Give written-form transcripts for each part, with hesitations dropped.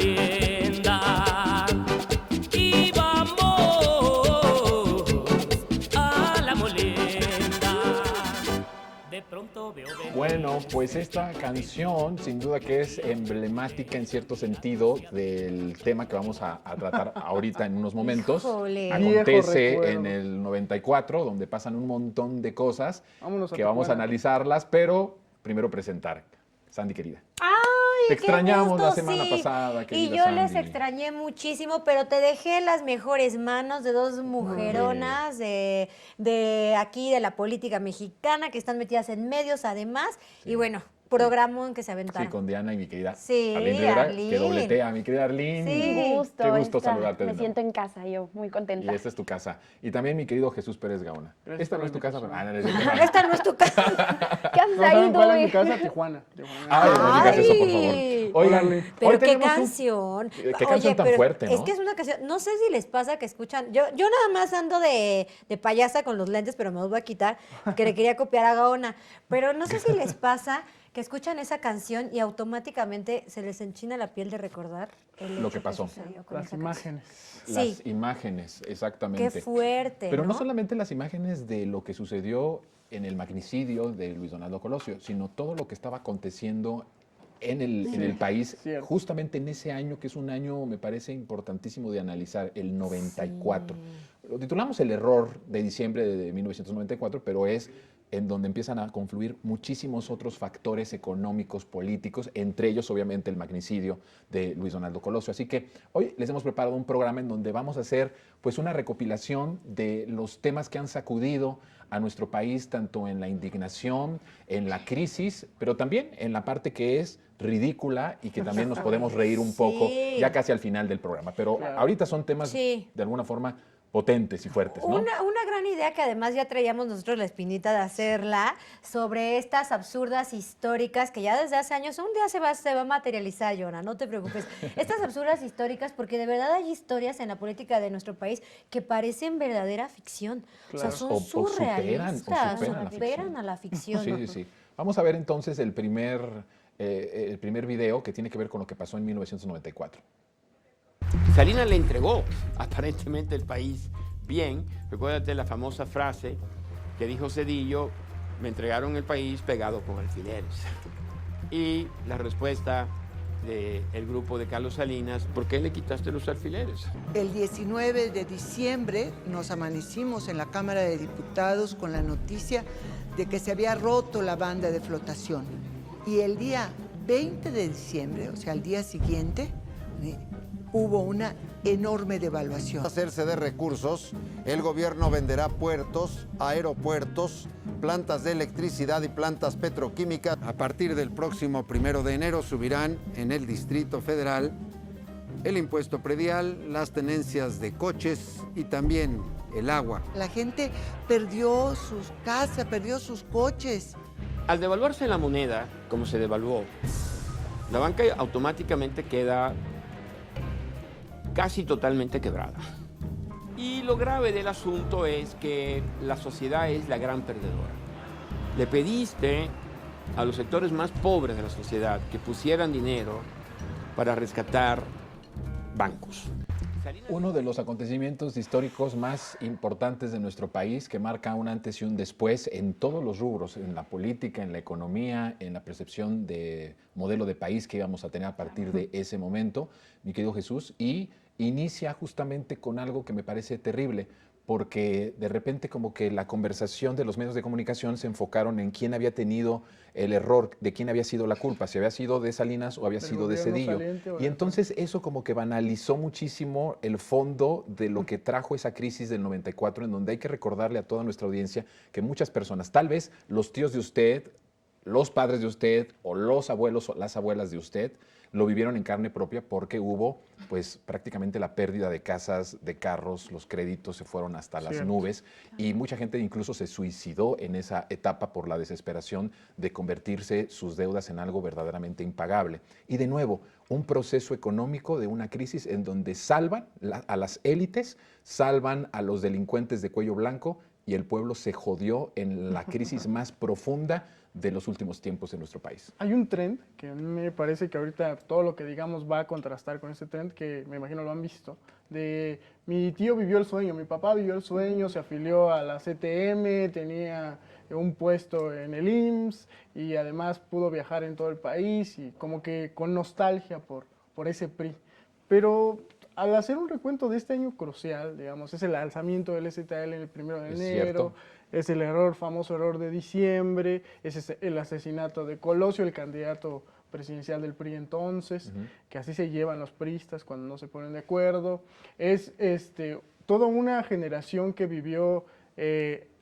molienda. Y vamos a la molienda. De pronto veo venir. Bueno, pues esta canción sin duda que es emblemática en cierto sentido del tema que vamos a tratar ahorita en unos momentos. Híjole. Acontece Viejo en recuerdo. el 94, donde pasan un montón de cosas Vámonos a que vamos a Tijuana. analizarlas, pero primero presentar. Sandy, querida. ¡Ay, Te qué extrañamos la gusto, semana sí! pasada, Y querida yo les Sandy. extrañé muchísimo, pero te dejé en las mejores manos de dos mujeronas de aquí, de la política mexicana, que están metidas en medios además. Sí. Y bueno, programón que se Sí, aventaron. con Diana y mi querida Sí, Arlene Rivera, Arlene. que dobletea. Mi querida Arlene. Sí. Un gusto. Qué gusto esta- saludarte de Me nuevo. siento en casa, yo muy Y contenta. esta es tu casa. Y también mi querido Jesús Pérez Gaona. Gracias Esta por no la es tu casa, pero... invitación. no es cierto. Esta no es tu casa. ¿Qué haces ¿No ahí, saben cuál es mi Dui? casa? Tijuana. Ay, no digas eso, por favor. Ay. Oigan, Pero hoy qué tenemos canción. Qué canción tan pero fuerte, ¿no? Es que es una canción, no sé si les pasa que escuchan, yo nada más ando de payasa con los lentes, pero me los voy a quitar, que le quería copiar a Gaona. Pero no sé si les pasa que escuchan esa canción y automáticamente se les enchina la piel de recordar Lo que pasó. sucedió con Las esa canción. imágenes. Las Sí. imágenes, exactamente. Qué fuerte, Pero no ¿no? solamente las imágenes de lo que sucedió en el magnicidio de Luis Donaldo Colosio, sino todo lo que estaba aconteciendo en el país, cierto. justamente en ese año, que es un año, me parece importantísimo de analizar, el 94. Lo titulamos El error de diciembre de 1994, pero es en donde empiezan a confluir muchísimos otros factores económicos, políticos, entre ellos obviamente el magnicidio de Luis Donaldo Colosio. Así que hoy les hemos preparado un programa en donde vamos a hacer pues una recopilación de los temas que han sacudido a nuestro país, tanto en la indignación, en la crisis, pero también en la parte que es ridícula y que también nos podemos reír un poco Sí. ya casi al final del programa. Pero ahorita son temas Sí. de alguna forma potentes y fuertes, ¿no? Una gran idea que además ya traíamos nosotros la espinita de hacerla sobre estas absurdas históricas que ya desde hace años, un día se va a materializar, Yona, no te preocupes. Estas absurdas históricas, porque de verdad hay historias en la política de nuestro país que parecen verdadera ficción. O sea, Claro. son O superan surrealistas, la ficción. superan a la ficción. Sí, sí, sí. Vamos a ver entonces el primer video que tiene que ver con lo que pasó en 1994. Salinas le entregó aparentemente el país bien. Recuérdate la famosa frase que dijo Zedillo: me entregaron el país pegado con alfileres. Y la respuesta del grupo de Carlos Salinas: ¿por qué le quitaste los alfileres? El 19 de diciembre nos amanecimos en la Cámara de Diputados con la noticia de que se había roto la banda de flotación. Y el día 20 de diciembre, o sea, al día siguiente, hubo una enorme devaluación. Hacerse de recursos, el gobierno venderá puertos, aeropuertos, plantas de electricidad y plantas petroquímicas. A partir del próximo 1 de enero subirán en el Distrito Federal el impuesto predial, las tenencias de coches y también el agua. La gente perdió sus casas, perdió sus coches. Al devaluarse la moneda, como se devaluó, la banca automáticamente queda casi totalmente quebrada. Y lo grave del asunto es que la sociedad es la gran perdedora. Le pediste a los sectores más pobres de la sociedad que pusieran dinero para rescatar bancos. Uno de los acontecimientos históricos más importantes de nuestro país, que marca un antes y un después en todos los rubros, en la política, en la economía, en la percepción de modelo de país que íbamos a tener a partir de ese momento, mi querido Jesús, y inicia justamente con algo que me parece terrible, porque de repente como que la conversación de los medios de comunicación se enfocaron en quién había tenido el error, de quién había sido la culpa, si había sido de Salinas o había Del sido de gobierno Zedillo. saliente o Y del entonces eso como que banalizó muchísimo el fondo de lo que trajo esa crisis del 94, en donde hay que recordarle a toda nuestra audiencia que muchas personas, tal vez los tíos de usted, los padres de usted o los abuelos o las abuelas de usted, lo vivieron en carne propia porque hubo pues prácticamente la pérdida de casas, de carros, los créditos se fueron hasta las Cierto. nubes y mucha gente incluso se suicidó en esa etapa por la desesperación de convertirse sus deudas en algo verdaderamente impagable. Y de nuevo, un proceso económico de una crisis en donde salvan a las élites, salvan a los delincuentes de cuello blanco y el pueblo se jodió en la crisis más profunda de los últimos tiempos en nuestro país. Hay un trend que a mí me parece que ahorita todo lo que digamos va a contrastar con ese trend, que me imagino lo han visto, de mi tío vivió el sueño, mi papá vivió el sueño, se afilió a la CTM, tenía un puesto en el IMSS y además pudo viajar en todo el país y como que con nostalgia por ese PRI. Pero al hacer un recuento de este año crucial, digamos, es el alzamiento del STL el 1 de enero, es el famoso error de diciembre, es el asesinato de Colosio, el candidato presidencial del PRI entonces, que así se llevan los priistas cuando no se ponen de acuerdo. Es toda una generación que vivió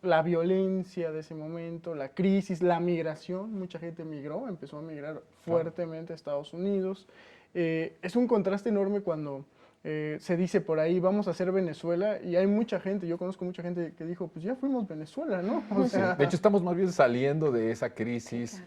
la violencia de ese momento, la crisis, la migración, mucha gente migró, empezó a migrar fuertemente a Estados Unidos. Es un contraste enorme cuando se dice por ahí, vamos a hacer Venezuela, y hay mucha gente, yo conozco mucha gente que dijo, pues ya fuimos Venezuela, ¿no? O sea, De hecho, estamos más bien saliendo de esa crisis.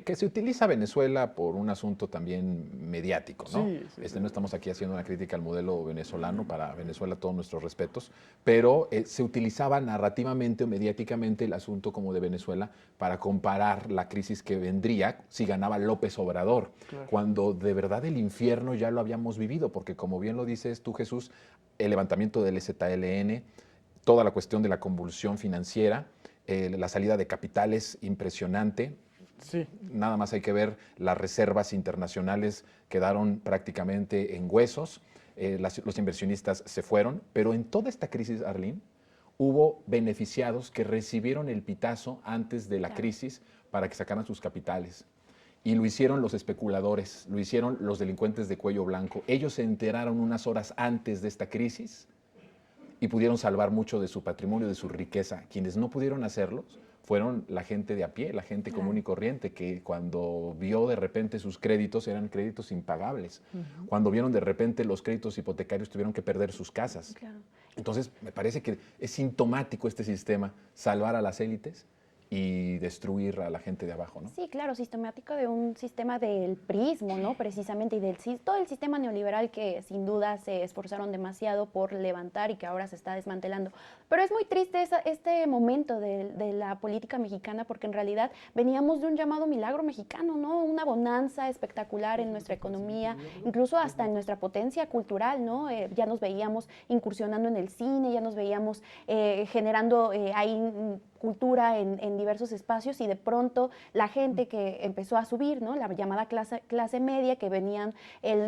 Que se utiliza Venezuela por un asunto también mediático, ¿no? Sí. No estamos aquí haciendo una crítica al modelo venezolano, para Venezuela todos nuestros respetos, pero se utilizaba narrativamente o mediáticamente el asunto como de Venezuela para comparar la crisis que vendría si ganaba López Obrador, cuando de verdad el infierno ya lo habíamos vivido, porque como bien lo dices tú, Jesús, el levantamiento del ZLN, toda la cuestión de la convulsión financiera, la salida de capitales impresionante. sí. Nada más hay que ver, las reservas internacionales quedaron prácticamente en huesos, los inversionistas se fueron, pero en toda esta crisis, Arlene, hubo beneficiados que recibieron el pitazo antes de la crisis para que sacaran sus capitales. Y lo hicieron los especuladores, lo hicieron los delincuentes de cuello blanco. Ellos se enteraron unas horas antes de esta crisis y pudieron salvar mucho de su patrimonio, de su riqueza. Quienes no pudieron hacerlos fueron la gente de a pie, la gente común y corriente, que cuando vio de repente sus créditos eran créditos impagables. Cuando vieron de repente los créditos hipotecarios tuvieron que perder sus casas. Entonces, me parece que es sintomático este sistema, salvar a las élites y destruir a la gente de abajo, ¿no? Sí, claro, sistemático de un sistema del priismo, ¿no? Precisamente, y todo el sistema neoliberal que sin duda se esforzaron demasiado por levantar y que ahora se está desmantelando. Pero es muy triste este momento de la política mexicana, porque en realidad veníamos de un llamado milagro mexicano, ¿no? Una bonanza espectacular en nuestra economía, incluso hasta en nuestra potencia cultural, ¿no? Ya nos veíamos incursionando en el cine, ya nos veíamos generando ahí cultura en diversos espacios, y de pronto la gente que empezó a subir, ¿no? La llamada clase media, que venían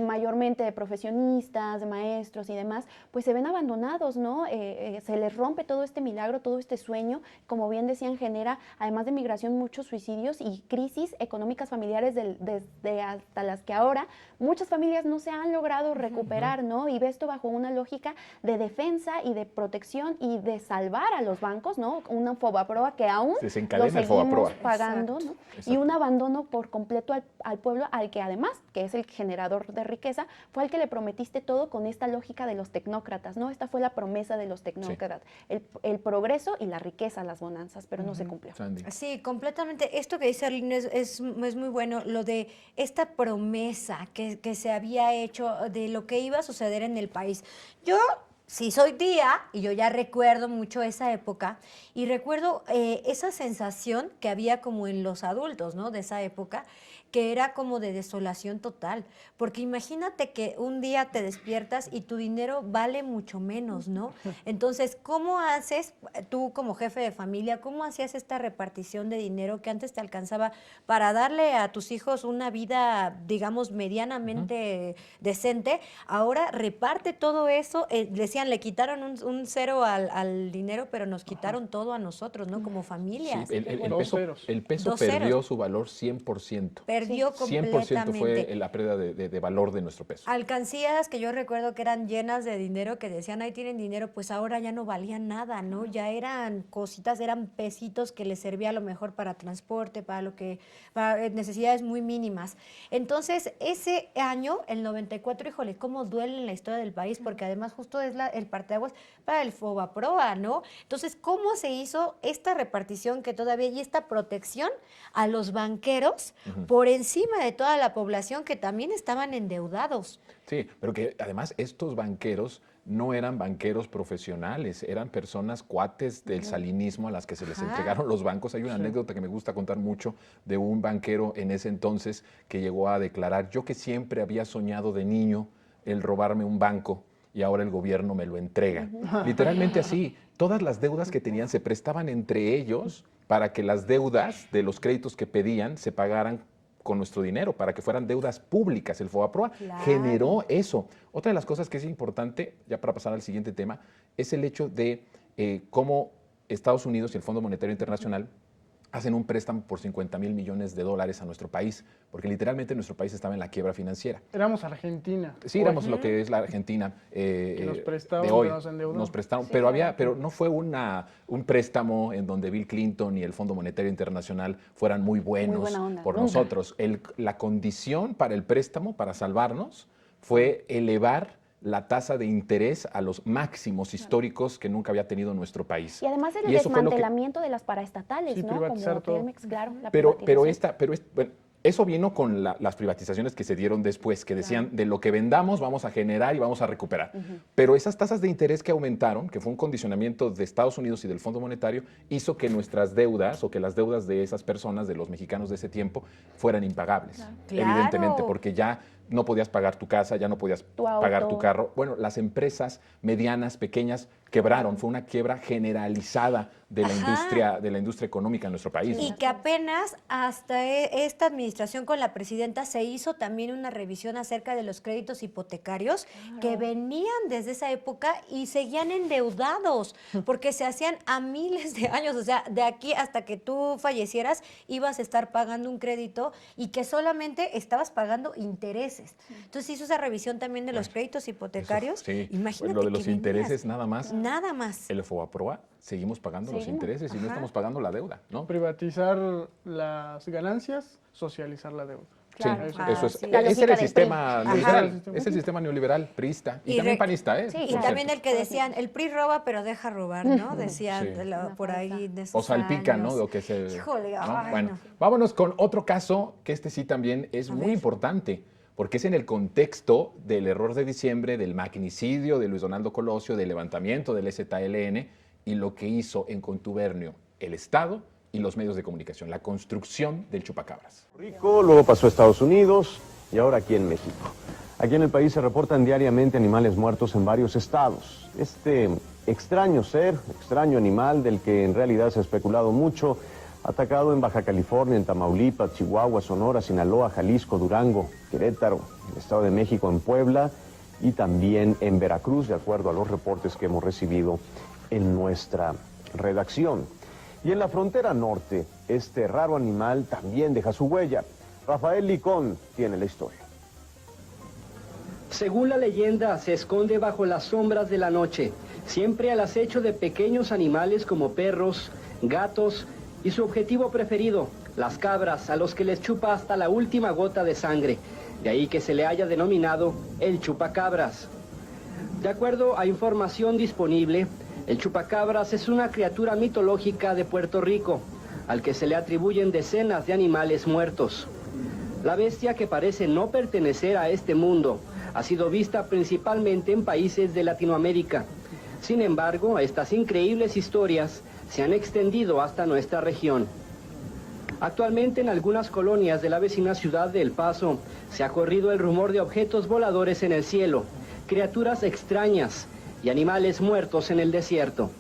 mayormente de profesionistas, de maestros y demás, pues se ven abandonados, ¿no? Se les rompe todo este milagro, todo este sueño, como bien decían, genera, además de migración, muchos suicidios y crisis económicas familiares desde hasta las que ahora muchas familias no se han logrado recuperar, ¿no? Y ve esto bajo una lógica de defensa y de protección y de salvar a los bancos, ¿no? Una Fobaproa que aún lo seguimos pagando, ¿no? Y un abandono por completo al pueblo, al que además, que es el generador de riqueza, fue al que le prometiste todo con esta lógica de los tecnócratas, ¿no? Esta fue la promesa de los tecnócratas, el progreso y la riqueza, las bonanzas, pero no se cumplió. Sandy. Sí, completamente. Esto que dice Arlene es muy bueno, lo de esta promesa que se había hecho de lo que iba a suceder en el país. Yo sí soy tía y yo ya recuerdo mucho esa época y recuerdo esa sensación que había como en los adultos, ¿no? De esa época, que era como de desolación total, porque imagínate que un día te despiertas y tu dinero vale mucho menos, ¿no? Entonces, ¿cómo haces tú como jefe de familia, cómo hacías esta repartición de dinero que antes te alcanzaba para darle a tus hijos una vida, digamos, medianamente decente? Ahora reparte todo eso, decían, le quitaron un cero al dinero, pero nos quitaron todo a nosotros, ¿no? Como familias. Sí, el peso Dos perdió ceros. su valor 100%. Perdió 100% fue completamente. la pérdida de valor de nuestro peso. Alcancías que yo recuerdo que eran llenas de dinero, que decían, ahí tienen dinero, pues ahora ya no valían nada, ¿no? Ya eran cositas, eran pesitos que les servía a lo mejor para transporte, para necesidades muy mínimas. Entonces, ese año, el 94, híjole, cómo duele en la historia del país, porque además justo es el parteaguas para el Fobaproa, ¿no? Entonces, ¿cómo se hizo esta repartición que todavía y esta protección a los banqueros por por encima de toda la población que también estaban endeudados. Sí, pero que además estos banqueros no eran banqueros profesionales, eran personas cuates del salinismo a las que se les entregaron los bancos. Hay una anécdota que me gusta contar mucho de un banquero en ese entonces que llegó a declarar: yo que siempre había soñado de niño el robarme un banco y ahora el gobierno me lo entrega. Literalmente así, todas las deudas que tenían se prestaban entre ellos para que las deudas de los créditos que pedían se pagaran con nuestro dinero, para que fueran deudas públicas. El FOBAPROA generó eso. Otra de las cosas que es importante, ya para pasar al siguiente tema, es el hecho de cómo Estados Unidos y el Fondo Monetario Internacional hacen un préstamo por $50,000 millones a nuestro país, porque literalmente nuestro país estaba en la quiebra financiera. Éramos Argentina. Sí, éramos lo que es la Argentina nos prestaron, de hoy. que nos endeudó. Nos prestaron, Sí, pero, claro. pero no fue un préstamo en donde Bill Clinton y el Fondo Monetario Internacional fueran muy buenos buena onda, por nunca. nosotros. La condición para el préstamo, para salvarnos, fue elevar la tasa de interés a los máximos históricos que nunca había tenido nuestro país. Y además el Y eso fue lo que- desmantelamiento de las paraestatales, Sí, ¿no? privatizar Como todo. Telmex, claro, la Pero privatización. bueno, eso vino con las privatizaciones que se dieron después, que decían, de lo que vendamos vamos a generar y vamos a recuperar. Pero esas tasas de interés que aumentaron, que fue un condicionamiento de Estados Unidos y del Fondo Monetario, hizo que nuestras deudas o que las deudas de esas personas, de los mexicanos de ese tiempo, fueran impagables. Claro. Evidentemente, porque ya no podías pagar tu casa, ya no podías Tu pagar auto. tu carro. Bueno, las empresas medianas, pequeñas, quebraron. Fue una quiebra generalizada de la industria económica en nuestro país. Y que apenas hasta esta administración con la presidenta se hizo también una revisión acerca de los créditos hipotecarios que venían desde esa época y seguían endeudados porque se hacían a miles de años. O sea, de aquí hasta que tú fallecieras ibas a estar pagando un crédito y que solamente estabas pagando intereses. Entonces hizo esa revisión también de los créditos hipotecarios. Sí, Imagínate lo de que los venías- intereses nada más. Nada más. El FOBAPROA seguimos pagando los Seguimos. intereses y no estamos pagando la deuda, ¿no? Privatizar las ganancias, socializar la deuda. Claro. Sí, Ah, eso es. sí. La Ese lógica era el del sistema PRI. neoliberal. Ajá. Es el sistema neoliberal, priista. Y, Y también re- panista, ¿eh? Sí, Y Por también cierto. el que decían, el PRI roba pero deja robar, ¿no? Decían Sí. por ahí de esos O salpican, ¿no? años. Lo que se, Híjole, ¿no? ay, Bueno, no. vámonos con otro caso, que este sí también es muy importante, porque es en el contexto del error de diciembre, del magnicidio de Luis Donaldo Colosio, del levantamiento del EZLN y lo que hizo en contubernio el Estado y los medios de comunicación, la construcción del chupacabras. Rico, luego pasó a Estados Unidos y ahora aquí en México. Aquí en el país se reportan diariamente animales muertos en varios estados. Este extraño ser, extraño animal del que en realidad se ha especulado mucho, atacado en Baja California, en Tamaulipas, Chihuahua, Sonora, Sinaloa, Jalisco, Durango, Querétaro, el Estado de México, en Puebla y también en Veracruz, de acuerdo a los reportes que hemos recibido en nuestra redacción. Y en la frontera norte, este raro animal también deja su huella. Rafael Licón tiene la historia. Según la leyenda, se esconde bajo las sombras de la noche, siempre al acecho de pequeños animales como perros, gatos y su objetivo preferido, las cabras, a los que les chupa hasta la última gota de sangre. De ahí que se le haya denominado el chupacabras. De acuerdo a información disponible, el chupacabras es una criatura mitológica de Puerto Rico, al que se le atribuyen decenas de animales muertos. La bestia, que parece no pertenecer a este mundo, ha sido vista principalmente en países de Latinoamérica. Sin embargo, estas increíbles historias se han extendido hasta nuestra región. Actualmente en algunas colonias de la vecina ciudad de El Paso se ha corrido el rumor de objetos voladores en el cielo, criaturas extrañas y animales muertos en el desierto.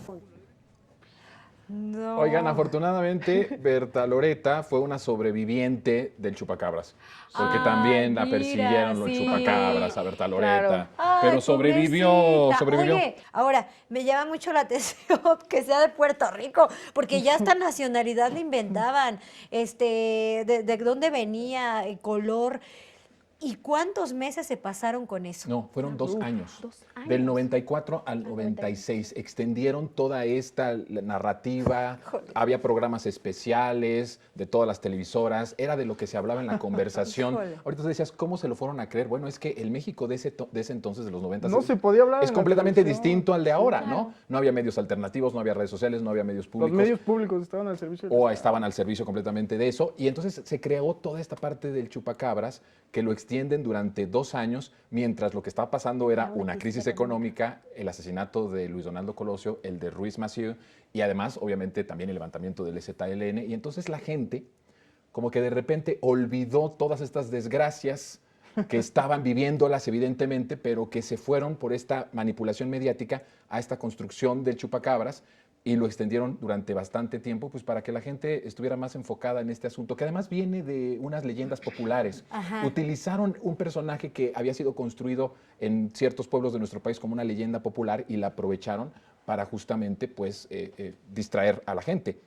No. Oigan, afortunadamente, Berta Loretta fue una sobreviviente del chupacabras. Porque Ah, también la mira, persiguieron los sí. chupacabras a Berta Loretta. Claro. Ay, Pero sobrevivió, pobrecita. sobrevivió. Oye, ahora, me llama mucho la atención que sea de Puerto Rico, porque ya esta nacionalidad le inventaban, de dónde venía, el color. ¿Y cuántos meses se pasaron con eso? No, fueron 2 años. 2 años. Del 94 al 96. Extendieron toda esta narrativa. Había programas especiales de todas las televisoras. Era de lo que se hablaba en la conversación. Híjole. Ahorita tú decías, ¿cómo se lo fueron a creer? Bueno, es que el México de ese entonces, de los 90, No se podía hablar es en la completamente televisión. distinto al de ahora, claro. ¿no? No había medios alternativos, no había redes sociales, no había medios públicos. Los medios públicos estaban al servicio. O estaban al servicio completamente de eso. Y entonces se creó toda esta parte del chupacabras que lo extienden durante 2 años, mientras lo que estaba pasando era una crisis económica, el asesinato de Luis Donaldo Colosio, el de Ruiz Massieu, y además, obviamente, también el levantamiento del ZLN. Y entonces la gente, como que de repente olvidó todas estas desgracias que estaban viviéndolas, evidentemente, pero que se fueron por esta manipulación mediática a esta construcción del chupacabras, y lo extendieron durante bastante tiempo, pues para que la gente estuviera más enfocada en este asunto, que además viene de unas leyendas populares. Ajá. Utilizaron un personaje que había sido construido en ciertos pueblos de nuestro país como una leyenda popular y la aprovecharon para justamente pues distraer a la gente.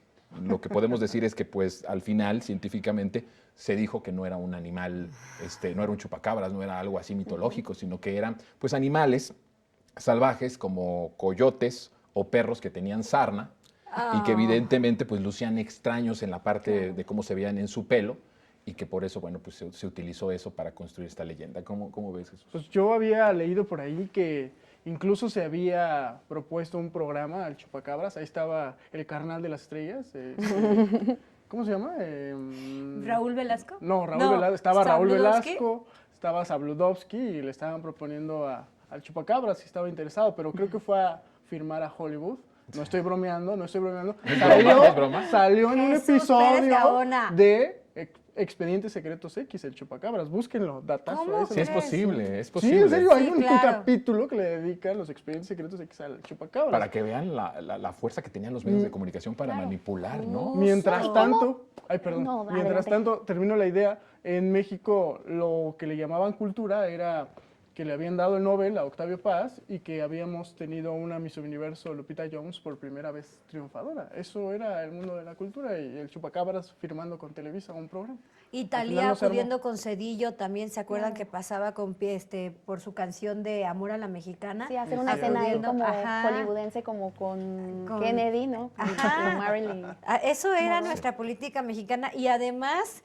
Lo que podemos decir es que pues al final, científicamente, se dijo que no era un animal, no era un chupacabras, no era algo así mitológico, sino que eran pues animales salvajes como coyotes o perros que tenían sarna y que evidentemente pues lucían extraños en la parte de cómo se veían en su pelo, y que por eso, bueno, pues se utilizó eso para construir esta leyenda. ¿Cómo ves eso? Pues yo había leído por ahí que incluso se había propuesto un programa al chupacabras. Ahí estaba el carnal de las estrellas. ¿Cómo se llama? ¿Raúl Velasco? No, Velasco. Estaba Raúl ¿Sabludowski? Velasco, estaba Sabludowski y le estaban proponiendo al chupacabras si estaba interesado, pero creo que fue a firmar a Hollywood. No estoy bromeando. ¿Es broma? Salió en un Jesús Pérez episodio Gaona. de Expedientes Secretos X, el chupacabras. Búsquenlo, datazo. ¿Cómo ese. Sí, es crees? posible, es Sí, posible. en serio, hay Sí, un claro. capítulo que le dedican los Expedientes Secretos X al chupacabras. Para que vean la fuerza que tenían los medios de comunicación para manipular, ¿no? Mientras ¿Y tanto, perdón, No, mientras adelante. tanto, termino la idea, en México lo que le llamaban cultura era que le habían dado el Nobel a Octavio Paz y que habíamos tenido una Miss Universo, Lupita Jones, por primera vez triunfadora. Eso era el mundo de la cultura, y el chupacabras firmando con Televisa un programa. Y Al final Talía no se armó. acudiendo con Cedillo también, ¿se acuerdan que pasaba con por su canción de Amor a la Mexicana? Sí, hacer una Sí. escena ahí Acudiendo, como ajá. hollywoodense, como con Con- Kennedy, ¿no? Ajá. Con Marilyn. Eso era nuestra política mexicana, y además,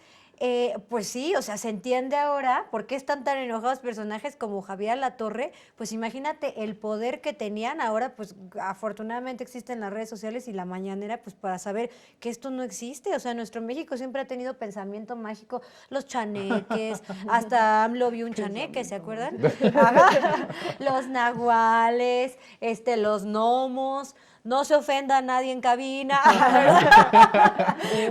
pues sí, o sea, se entiende ahora por qué están tan enojados personajes como Javier Alatorre. Pues imagínate el poder que tenían. Ahora, pues afortunadamente existen las redes sociales y la mañanera, pues para saber que esto no existe. O sea, nuestro México siempre ha tenido pensamiento mágico, los chaneques, hasta AMLO vio un chaneque, ¿se acuerdan? Ajá. Los nahuales, los gnomos. No se ofenda a nadie en cabina,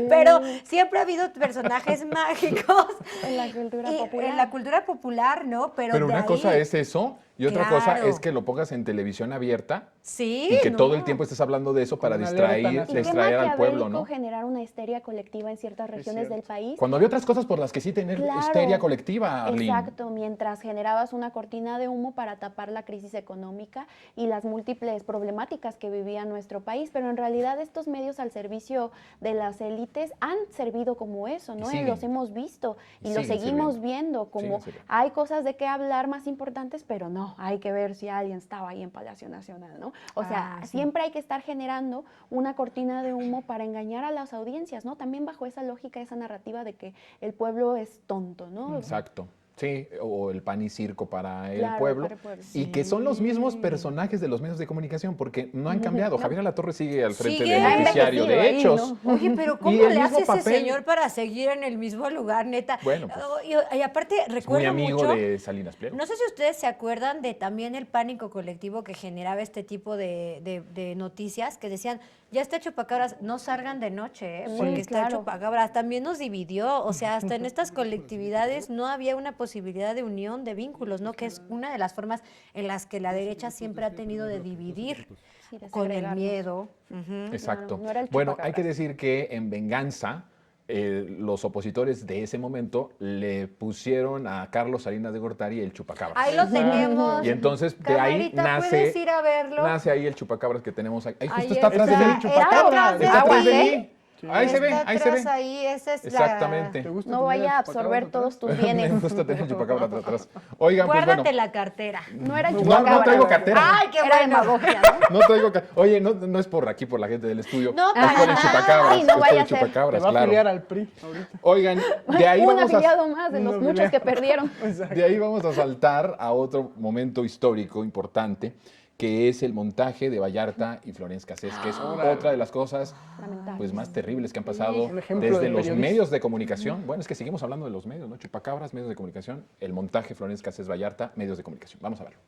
pero siempre ha habido personajes mágicos En la cultura y popular. en la cultura popular, ¿no? Pero de una ahí- cosa es eso, y otra cosa Claro. es que lo pongas en televisión abierta sí, y que no. todo el tiempo estés hablando de eso para Con una alerta distraer, nacional. Y qué distraer al pueblo, ¿no? generar una histeria colectiva en ciertas regiones del cierto. país. Cuando había otras cosas por las que sí tener Claro. histeria colectiva, Arlene. Exacto, mientras generabas una cortina de humo para tapar la crisis económica y las múltiples problemáticas que vivía nuestro país, pero en realidad estos medios al servicio de las élites han servido como eso, ¿no? Y siguen. Los hemos visto y los Siguen seguimos sirviendo. viendo, como Siguen sirviendo. hay cosas de qué hablar más importantes, pero no, hay que ver si alguien estaba ahí en Palacio Nacional, ¿no? O sea, sí. siempre hay que estar generando una cortina de humo para engañar a las audiencias, ¿no? También bajo esa lógica, esa narrativa de que el pueblo es tonto, ¿no? Exacto. Sí, o el pan y circo para el Claro, pueblo. para el pueblo. Y que son los mismos personajes de los medios de comunicación, porque no han cambiado. Javier Alatorre sigue al frente Sigue del noticiario envejecido de ahí, hechos. ¿no? Oye, pero Y ¿cómo el le mismo hace ese papel. señor para seguir en el mismo lugar, neta? Bueno, pues, y aparte, Es muy recuerdo amigo mucho... de Salinas Pliego. No sé si ustedes se acuerdan de también el pánico colectivo que generaba este tipo de noticias, que decían, ya está chupacabras, no salgan de noche, Sí, porque está claro. chupacabras. También nos dividió, o sea, hasta en estas colectividades no había una posibilidad de unión, de vínculos, ¿no? Que es una de las formas en las que la derecha siempre ha tenido de dividir, Sí, de con el segregarnos. miedo. Ujú. Exacto. no era el Bueno, hay que chupacabras. decir que en venganza, los opositores de ese momento le pusieron a Carlos Salinas de Gortari el chupacabras. Ahí lo tenemos. Y entonces de ahí Camarita, ¿puedes ir a verlo? nace ahí el chupacabras que tenemos ahí. Ahí justo Ahí está atrás de está. mí. Está atrás de Está atrás ti. de mí. Ahí se ve, Está ahí se ve. atrás ahí, esa es Exactamente. ¿Te gusta No tener vaya a el chupacabra absorber atrás? todos tus bienes. Me gusta tener el chupacabra atrás. Oigan, pues Guárdate bueno. la cartera. No era el No, chupacabra. no traigo cartera. Ay, qué Era bueno. demagogia, ¿no? No traigo Oye, no es por aquí, por la gente del estudio. No, es para por el nada. chupacabras. Sí, no es vaya por a el ser. Te chupacabras, va a afiliar claro. al PRI ahorita. Oigan, de ahí Un vamos a... afiliado más de Un los muchos afiliado. que perdieron. De ahí vamos a saltar a otro momento histórico importante, que es el montaje de Vallarta y Florence Cassés, que es otra de las cosas Lamentable. pues, más terribles que han pasado Un ejemplo desde de los periodista. medios de comunicación. Bueno, es que seguimos hablando de los medios, ¿no? Chupacabras, medios de comunicación, el montaje Florence Cassés Vallarta, medios de comunicación. Vamos a verlo.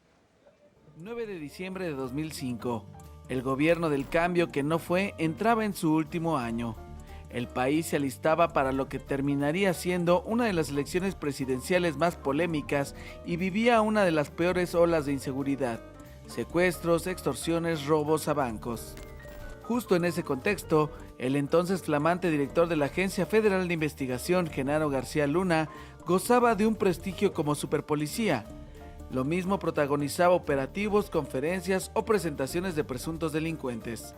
9 de diciembre de 2005. El gobierno del cambio que no fue entraba en su último año. El país se alistaba para lo que terminaría siendo una de las elecciones presidenciales más polémicas y vivía una de las peores olas de inseguridad: secuestros, extorsiones, robos a bancos. Justo en ese contexto, el entonces flamante director de la Agencia Federal de Investigación, Genaro García Luna, gozaba de un prestigio como superpolicía. Lo mismo protagonizaba operativos, conferencias o presentaciones de presuntos delincuentes.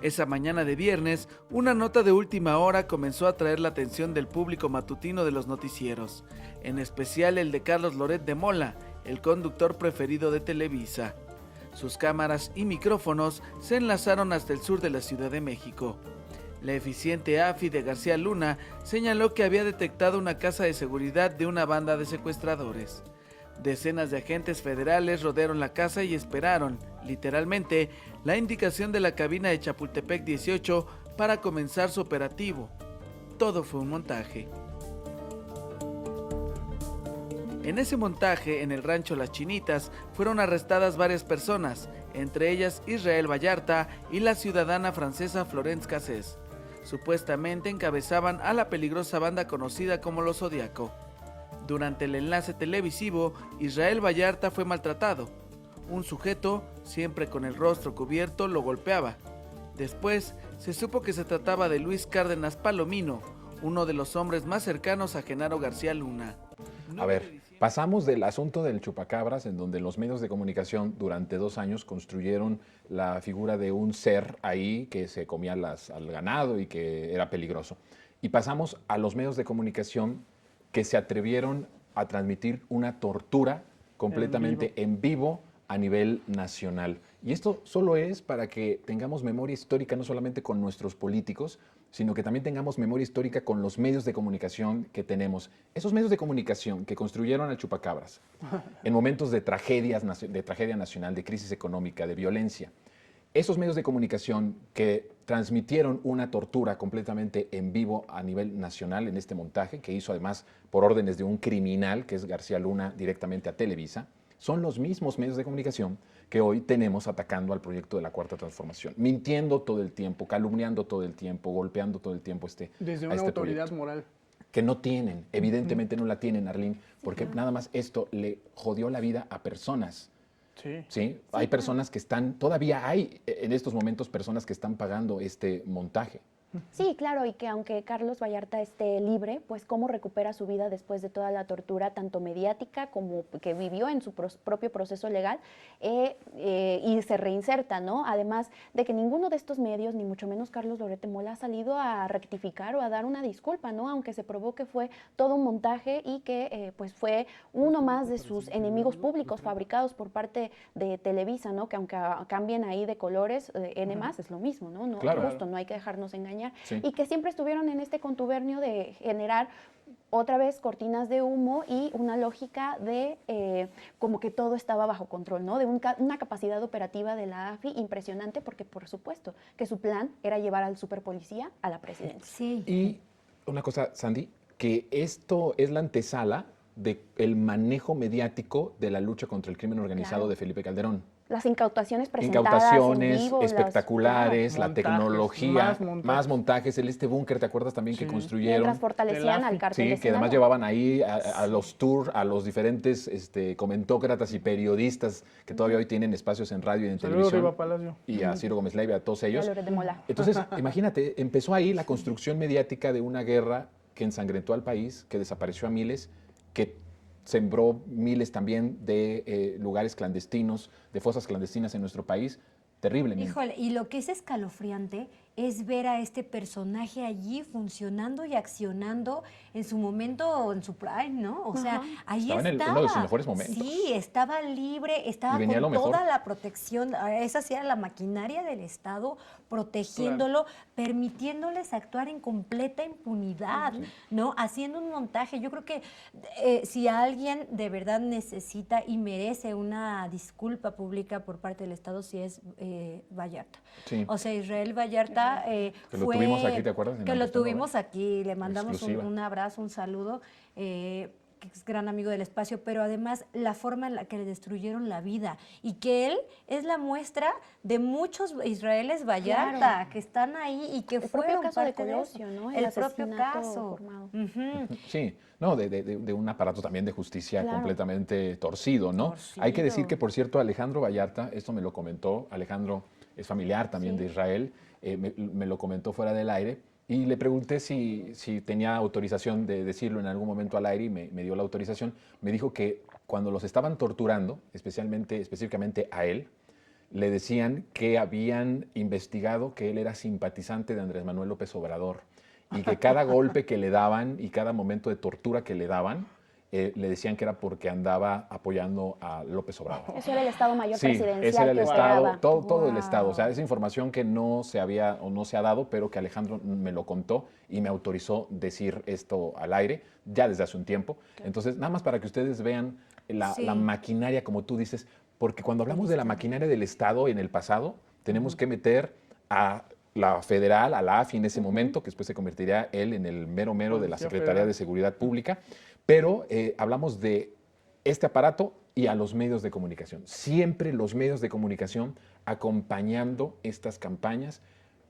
Esa mañana de viernes, una nota de última hora comenzó a atraer la atención del público matutino de los noticieros, en especial el de Carlos Loret de Mola, el conductor preferido de Televisa. Sus cámaras y micrófonos se enlazaron hasta el sur de la Ciudad de México. La eficiente AFI de García Luna señaló que había detectado una casa de seguridad de una banda de secuestradores. Decenas de agentes federales rodearon la casa y esperaron, literalmente, la indicación de la cabina de Chapultepec 18 para comenzar su operativo. Todo fue un montaje. En ese montaje, en el rancho Las Chinitas, fueron arrestadas varias personas, entre ellas Israel Vallarta y la ciudadana francesa Florence Cassés. Supuestamente encabezaban a la peligrosa banda conocida como Los Zodiaco. Durante el enlace televisivo, Israel Vallarta fue maltratado. Un sujeto, siempre con el rostro cubierto, lo golpeaba. Después, se supo que se trataba de Luis Cárdenas Palomino, uno de los hombres más cercanos a Genaro García Luna. A ver, pasamos del asunto del chupacabras, en donde los medios de comunicación durante 2 años construyeron la figura de un ser ahí que se comía al ganado y que era peligroso. Y pasamos a los medios de comunicación que se atrevieron a transmitir una tortura completamente en vivo a nivel nacional. Y esto solo es para que tengamos memoria histórica no solamente con nuestros políticos, sino que también tengamos memoria histórica con los medios de comunicación que tenemos. Esos medios de comunicación que construyeron al chupacabras en momentos de tragedia nacional, de crisis económica, de violencia. Esos medios de comunicación que transmitieron una tortura completamente en vivo a nivel nacional en este montaje, que hizo además por órdenes de un criminal, que es García Luna, directamente a Televisa, son los mismos medios de comunicación que hoy tenemos atacando al proyecto de la Cuarta Transformación, mintiendo todo el tiempo, calumniando todo el tiempo, golpeando todo el tiempo desde una autoridad moral. Que no tienen, evidentemente no la tienen, Arlene, porque nada más esto le jodió la vida a personas. Sí. Hay personas que están, todavía hay en estos momentos personas que están pagando este montaje. Sí, claro, y que aunque Carlos Vallarta esté libre, pues cómo recupera su vida después de toda la tortura, tanto mediática como que vivió en su propio proceso legal, y se reinserta, ¿no? Además de que ninguno de estos medios, ni mucho menos Carlos Loret de Mola, ha salido a rectificar o a dar una disculpa, ¿no? Aunque se probó que fue todo un montaje y que pues fue uno más de sus enemigos públicos fabricados por parte de Televisa, ¿no? Que aunque cambien ahí de colores, N+, es lo mismo, ¿no? No, claro. Justo, no hay que dejarnos engañar. Sí. Y que siempre estuvieron en este contubernio de generar otra vez cortinas de humo y una lógica de como que todo estaba bajo control, ¿no? De una capacidad operativa de la AFI impresionante, porque por supuesto que su plan era llevar al superpolicía a la presidencia. Sí. Y una cosa, Sandy, que esto es la antesala del manejo mediático de la lucha contra el crimen organizado de Felipe Calderón. Las incautaciones presentadas en vivo, espectaculares, la montajes, tecnología, más montajes, este búnker, ¿te acuerdas también que construyeron? Mientras fortalecían al cártel de Sí, que además Sinaloa. llevaban ahí a los tours, a los diferentes comentócratas y periodistas que todavía hoy tienen espacios en radio y en Saludos, televisión. Riva Palacio. Y a Ciro Gómez Leiva, a todos ellos. Loret de Mola. Entonces, imagínate, empezó ahí la construcción mediática de una guerra que ensangrentó al país, que desapareció a miles, que sembró miles también de lugares clandestinos, de fosas clandestinas en nuestro país, terriblemente. Híjole, y lo que es escalofriante es ver a este personaje allí funcionando y accionando en su momento, en su prime, ¿no? O sea, ahí Estaba en uno de sus mejores momentos. Sí, estaba libre, estaba Y venía con lo mejor. toda la protección. Esa sí era la maquinaria del Estado, protegiéndolo, permitiéndoles actuar en completa impunidad, ¿no? Haciendo un montaje. Yo creo que si alguien de verdad necesita y merece una disculpa pública por parte del Estado, sí es Vallarta. Sí. O sea, Israel Vallarta Que lo fue... tuvimos aquí, ¿te acuerdas? En Que lo Narcos Tenor, tuvimos aquí, le mandamos Exclusiva. un abrazo, un saludo. Que es gran amigo del espacio, pero además la forma en la que le destruyeron la vida y que él es la muestra de muchos Israeles Vallarta Claro. que están ahí y que El fueron propio caso de parte de eso. Colosio, ¿no? El propio asesinato caso. formado. Sí, no, de un aparato también de justicia Claro. completamente torcido, ¿no? Hay que decir Torcido. que, por cierto, Alejandro Vallarta, esto me lo comentó, Alejandro es familiar también Sí. de Israel, me lo comentó fuera del aire, y le pregunté si tenía autorización de decirlo en algún momento al aire, y me dio la autorización. Me dijo que cuando los estaban torturando, específicamente a él, le decían que habían investigado que él era simpatizante de Andrés Manuel López Obrador y que cada golpe que le daban y cada momento de tortura que le daban, le decían que era porque andaba apoyando a López Obrador. Eso era el Estado Mayor Sí, Presidencial ese era el que Estado, operaba. todo el Estado. O sea, esa información que no se había o no se ha dado, pero que Alejandro me lo contó y me autorizó decir esto al aire ya desde hace un tiempo. Entonces, nada más para que ustedes vean la maquinaria, como tú dices, porque cuando hablamos de la maquinaria del Estado en el pasado, tenemos que meter a la federal, a la AFI en ese momento, que después se convertiría él en el mero de la Policía Secretaría Federal. de Seguridad Pública, pero hablamos de este aparato y a los medios de comunicación. Siempre los medios de comunicación acompañando estas campañas,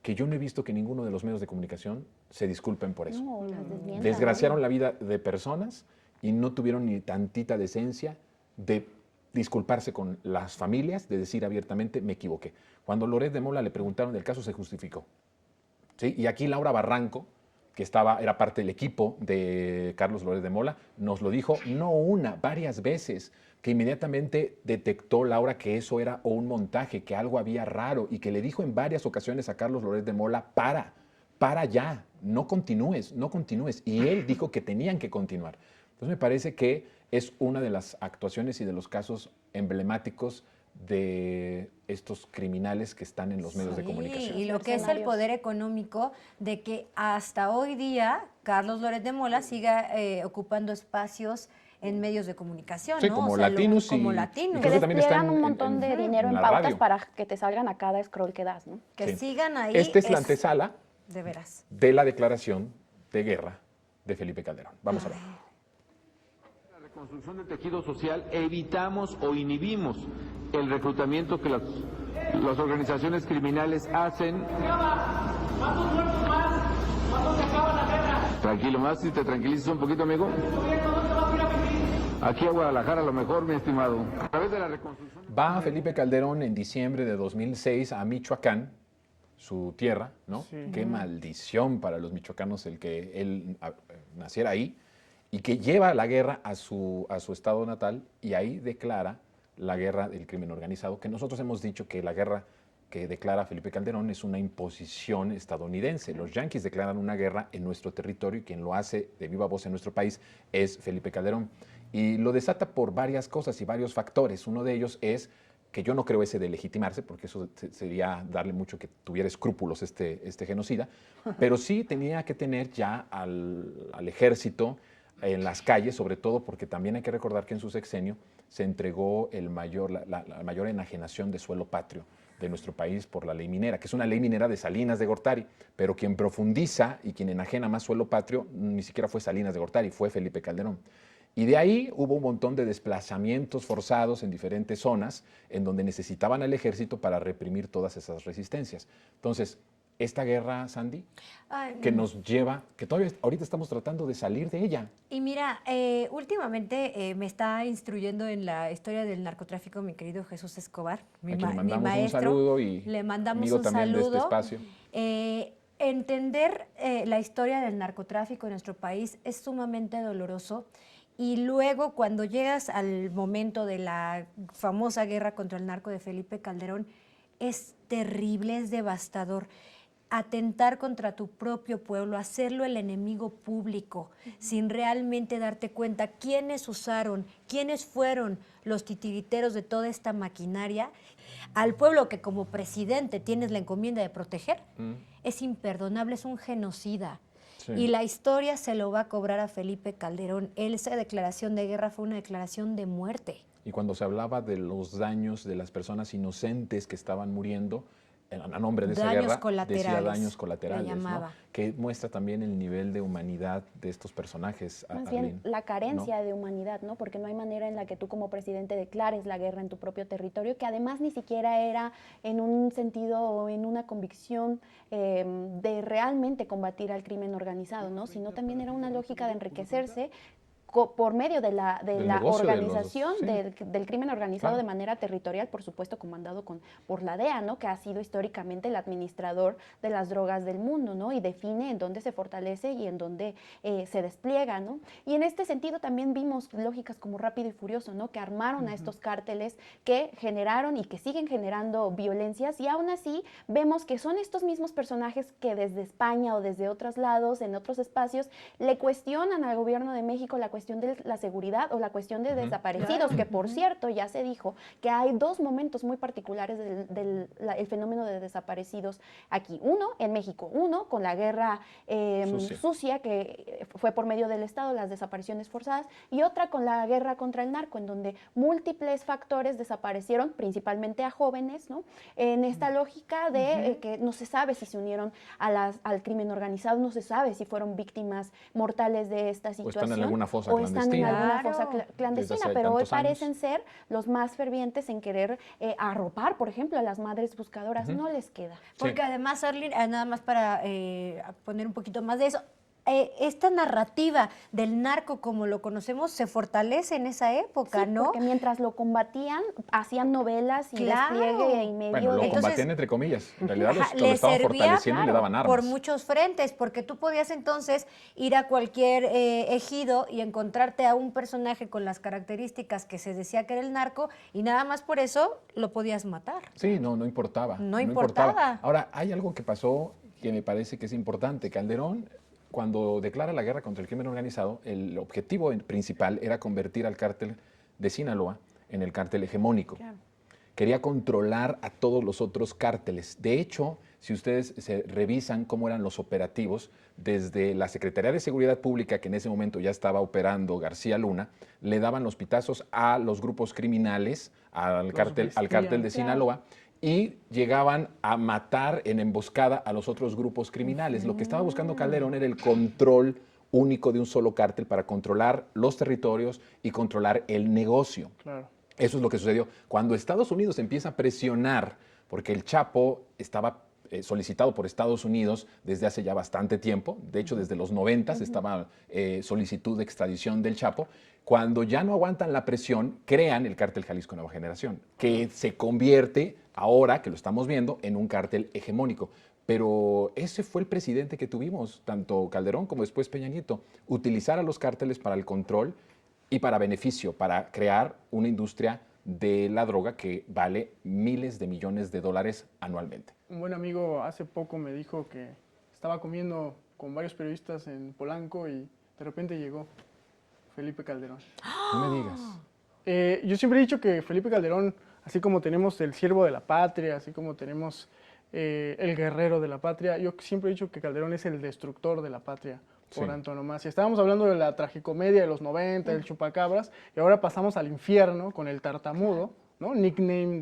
que yo no he visto que ninguno de los medios de comunicación se disculpen por eso. No, las desmientan, Desgraciaron ¿no? la vida de personas y no tuvieron ni tantita decencia de disculparse con las familias, de decir abiertamente, me equivoqué. Cuando Loret de Mola le preguntaron del caso, se justificó. ¿Sí? Y aquí Laura Barranco, que era parte del equipo de Carlos Loret de Mola, nos lo dijo no una, varias veces, que inmediatamente detectó Laura que eso era un montaje, que algo había raro, y que le dijo en varias ocasiones a Carlos Loret de Mola, para ya, no continúes. Y él dijo que tenían que continuar. Entonces me parece que es una de las actuaciones y de los casos emblemáticos de estos criminales que están en los medios de comunicación. Y lo que es el poder económico de que hasta hoy día Carlos Loret de Mola siga ocupando espacios en medios de comunicación, Sí, ¿no? como O sea, Latinos como y- Latinos. Que Incluso también está despliegan un en- montón de dinero en en la pautas radio. para que te salgan a cada scroll que das, ¿no? Que Sí. sigan ahí. Esta es la antesala De veras. de la declaración de guerra de Felipe Calderón. Vamos a ver. La reconstrucción del tejido social evitamos o inhibimos el reclutamiento que las organizaciones criminales hacen. Tranquilo, más si te tranquilizas un poquito, amigo. Aquí a Guadalajara a lo mejor, mi estimado. A través de la reconstrucción. Va Felipe Calderón en diciembre de 2006 a Michoacán, su tierra, ¿no? Sí. Qué maldición para los michoacanos el que él naciera ahí, y que lleva la guerra a su estado natal, y ahí declara la guerra del crimen organizado, que nosotros hemos dicho que la guerra que declara Felipe Calderón es una imposición estadounidense. Los yanquis declaran una guerra en nuestro territorio y quien lo hace de viva voz en nuestro país es Felipe Calderón. Y lo desata por varias cosas y varios factores. Uno de ellos es que yo no creo ese de legitimarse, porque eso sería darle mucho que tuviera escrúpulos este genocida, pero sí tenía que tener ya al ejército en las calles, sobre todo porque también hay que recordar que en su sexenio se entregó la mayor enajenación de suelo patrio de nuestro país por la ley minera, que es una ley minera de Salinas de Gortari, pero quien profundiza y quien enajena más suelo patrio ni siquiera fue Salinas de Gortari, fue Felipe Calderón. Y de ahí hubo un montón de desplazamientos forzados en diferentes zonas en donde necesitaban al ejército para reprimir todas esas resistencias. Entonces, esta guerra, Sandy, que nos lleva, que todavía ahorita estamos tratando de salir de ella. Y mira, últimamente me está instruyendo en la historia del narcotráfico mi querido Jesús Escobar, mi A quien le mandamos maestro. un saludo y le mandamos amigo un también saludo. de este espacio. Entender la historia del narcotráfico en nuestro país es sumamente doloroso. Y luego, cuando llegas al momento de la famosa guerra contra el narco de Felipe Calderón, es terrible, es devastador. atentar contra tu propio pueblo, hacerlo el enemigo público, sin realmente darte cuenta quiénes usaron, quiénes fueron los titiriteros de toda esta maquinaria, al pueblo que como presidente tienes la encomienda de proteger, es imperdonable, es un genocida. Sí. Y la historia se lo va a cobrar a Felipe Calderón. Esa declaración de guerra fue una declaración de muerte. Y cuando se hablaba de los daños de las personas inocentes que estaban muriendo, a nombre de esa guerra, decía daños colaterales, ¿no? Que muestra también el nivel de humanidad de estos personajes. Más bien la carencia de humanidad, ¿no? Porque no hay manera en la que tú como presidente declares la guerra en tu propio territorio, que además ni siquiera era en un sentido o en una convicción de realmente combatir al crimen organizado, ¿no? Sino también era una lógica de enriquecerse por medio de la organización del crimen organizado de manera territorial, por supuesto comandado por la DEA, ¿no? Que ha sido históricamente el administrador de las drogas del mundo, ¿no? Y define en dónde se fortalece y en dónde se despliega, ¿no? Y en este sentido también vimos lógicas como Rápido y Furioso, ¿no? Que armaron a estos cárteles que generaron y que siguen generando violencias, y aún así vemos que son estos mismos personajes que desde España o desde otros lados, en otros espacios, le cuestionan al gobierno de México la cuestión de la seguridad o la cuestión de desaparecidos, que por cierto ya se dijo que hay dos momentos muy particulares del fenómeno de desaparecidos aquí. Uno en México, uno con la guerra sucia, que fue por medio del Estado, las desapariciones forzadas, y otra con la guerra contra el narco, en donde múltiples factores desaparecieron, principalmente a jóvenes, ¿no? En esta lógica de que no se sabe si se unieron al crimen organizado, no se sabe si fueron víctimas mortales de esta situación. O están en alguna fosa están en alguna fosa clandestina, pero hoy parecen ser los más fervientes en querer arropar, por ejemplo, a las madres buscadoras. No les queda. Porque además, Arlene, nada más para poner un poquito más de eso, esta narrativa del narco como lo conocemos se fortalece en esa época, ¿no? Porque mientras lo combatían, hacían novelas y despliegue en medio bueno, lo combatían entre comillas. En realidad lo estaban fortaleciendo y le daban armas. Por muchos frentes, porque tú podías entonces ir a cualquier ejido y encontrarte a un personaje con las características que se decía que era el narco, y nada más por eso lo podías matar. Sí, no importaba. No importaba. Ahora, hay algo que pasó que me parece que es importante. Calderón, cuando declara la guerra contra el crimen organizado, el objetivo principal era convertir al cártel de Sinaloa en el cártel hegemónico. Claro. Quería controlar a todos los otros cárteles. De hecho, si ustedes se revisan cómo eran los operativos, desde la Secretaría de Seguridad Pública, que en ese momento ya estaba operando García Luna, le daban los pitazos a los grupos criminales, al cártel de Sinaloa, y llegaban a matar en emboscada a los otros grupos criminales. Lo que estaba buscando Calderón era el control único de un solo cártel para controlar los territorios y controlar el negocio. Claro. Eso es lo que sucedió. Cuando Estados Unidos empieza a presionar, porque el Chapo estaba solicitado por Estados Unidos desde hace ya bastante tiempo, de hecho desde los 90 estaba solicitud de extradición del Chapo. Cuando ya no aguantan la presión, crean el cártel Jalisco Nueva Generación, que se convierte, ahora que lo estamos viendo, en un cártel hegemónico. Pero ese fue el presidente que tuvimos, tanto Calderón como después Peña Nieto, utilizar a los cárteles para el control y para beneficio, para crear una industria de la droga que vale miles de millones de dólares anualmente. Un buen amigo hace poco me dijo que estaba comiendo con varios periodistas en Polanco y de repente llegó Felipe Calderón. No me digas. Yo siempre he dicho que Felipe Calderón, así como tenemos el siervo de la patria, así como tenemos el guerrero de la patria, yo siempre he dicho que Calderón es el destructor de la patria por antonomasia. Estábamos hablando de la tragicomedia de los 90, el chupacabras, y ahora pasamos al infierno con el tartamudo, ¿no? Nickname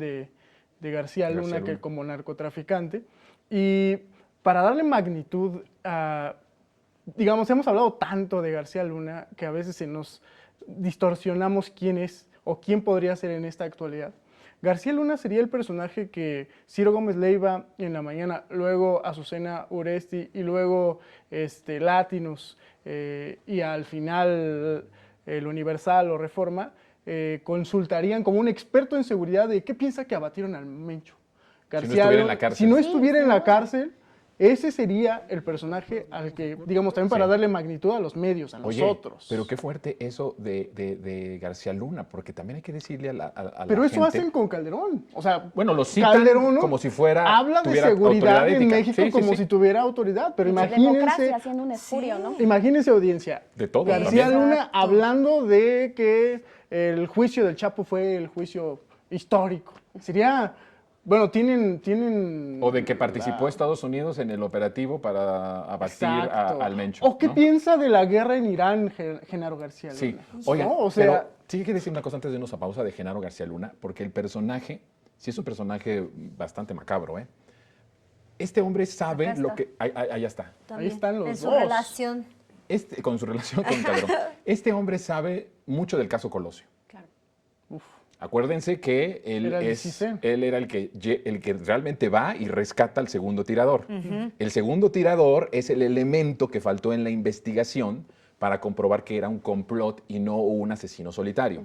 de García Luna, que como narcotraficante. Y para darle magnitud a, digamos, hemos hablado tanto de García Luna que a veces se nos distorsionamos quién es o quién podría ser en esta actualidad. García Luna sería el personaje que Ciro Gómez Leiva en la mañana, luego Azucena Uresti y luego Latinus y al final el Universal o Reforma consultarían como un experto en seguridad de qué piensa que abatieron al Mencho. García, si no estuviera en la cárcel. Si no estuviera en la cárcel, Ese sería el personaje al que, digamos, también para darle magnitud a los medios, a Oye, nosotros. pero qué fuerte eso de García Luna, porque también hay que decirle a la Pero la eso gente... hacen con Calderón. O sea, Bueno, lo citan Calderón, ¿no?, como si fuera... habla de tuviera seguridad autoridad en ética. México Sí, como sí. si tuviera autoridad. Pero Y de imagínense, democracia haciendo un espurio, ¿no? imagínense, audiencia, De todo. García también. Luna Exacto. hablando de que el juicio del Chapo fue el juicio histórico. Sería, bueno, tienen... O de que participó Estados Unidos en el operativo para abatir Exacto. al Mencho. ¿O qué ¿no? piensa de la guerra en Irán, Genaro García Luna? Sí, oiga, ¿No? O sea, pero sí hay que decir una cosa antes de irnos a pausa de Genaro García Luna, porque el personaje, sí es un personaje bastante macabro, ¿eh? Este hombre sabe Acá lo está. que... Ahí está. También, están los en su dos. relación. Con su relación con Calderón. Este hombre sabe mucho del caso Colosio. Claro. Acuérdense que él, Era el él 16. era el que realmente va y rescata al segundo tirador. El segundo tirador es el elemento que faltó en la investigación para comprobar que era un complot y no un asesino solitario.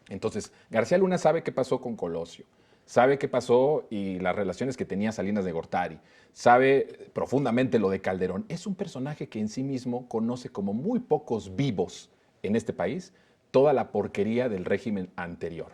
Entonces, García Luna sabe qué pasó con Colosio, sabe qué pasó y las relaciones que tenía Salinas de Gortari, sabe profundamente lo de Calderón. Es un personaje que en sí mismo conoce como muy pocos vivos en este país toda la porquería del régimen anterior.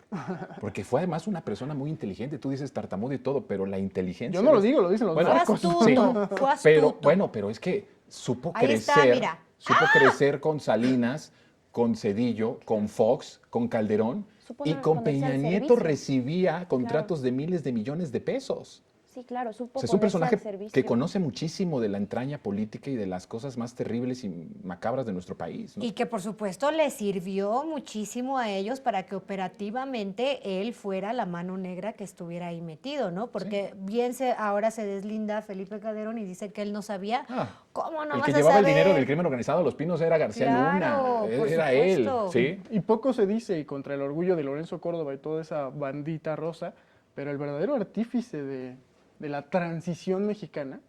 Porque fue además una persona muy inteligente. Tú dices tartamudo y todo, pero la inteligencia... yo no lo digo, lo dicen los Fue narcos. astuto, Sí, fue pero astuto. bueno, pero es que supo Ahí crecer, está, mira. supo crecer con Salinas, con Cedillo, con Fox, con Calderón, Supo y con ponerse Peña al Nieto servicio. recibía contratos de miles de millones de pesos. Sí, claro, supo O sea, es un ponerse al personaje servicio. que conoce muchísimo de la entraña política y de las cosas más terribles y macabras de nuestro país, ¿no? Y que por supuesto le sirvió muchísimo a ellos para que operativamente él fuera la mano negra que estuviera ahí metido, ¿no? Porque ahora se deslinda Felipe Calderón y dice que él no sabía. ¿Cómo no El vas que a llevaba el saber? dinero del crimen organizado a Los Pinos era García Claro, Luna, por era él, supuesto. ¿sí? Y poco se dice, y contra el orgullo de Lorenzo Córdoba y toda esa bandita rosa, pero el verdadero artífice de la transición mexicana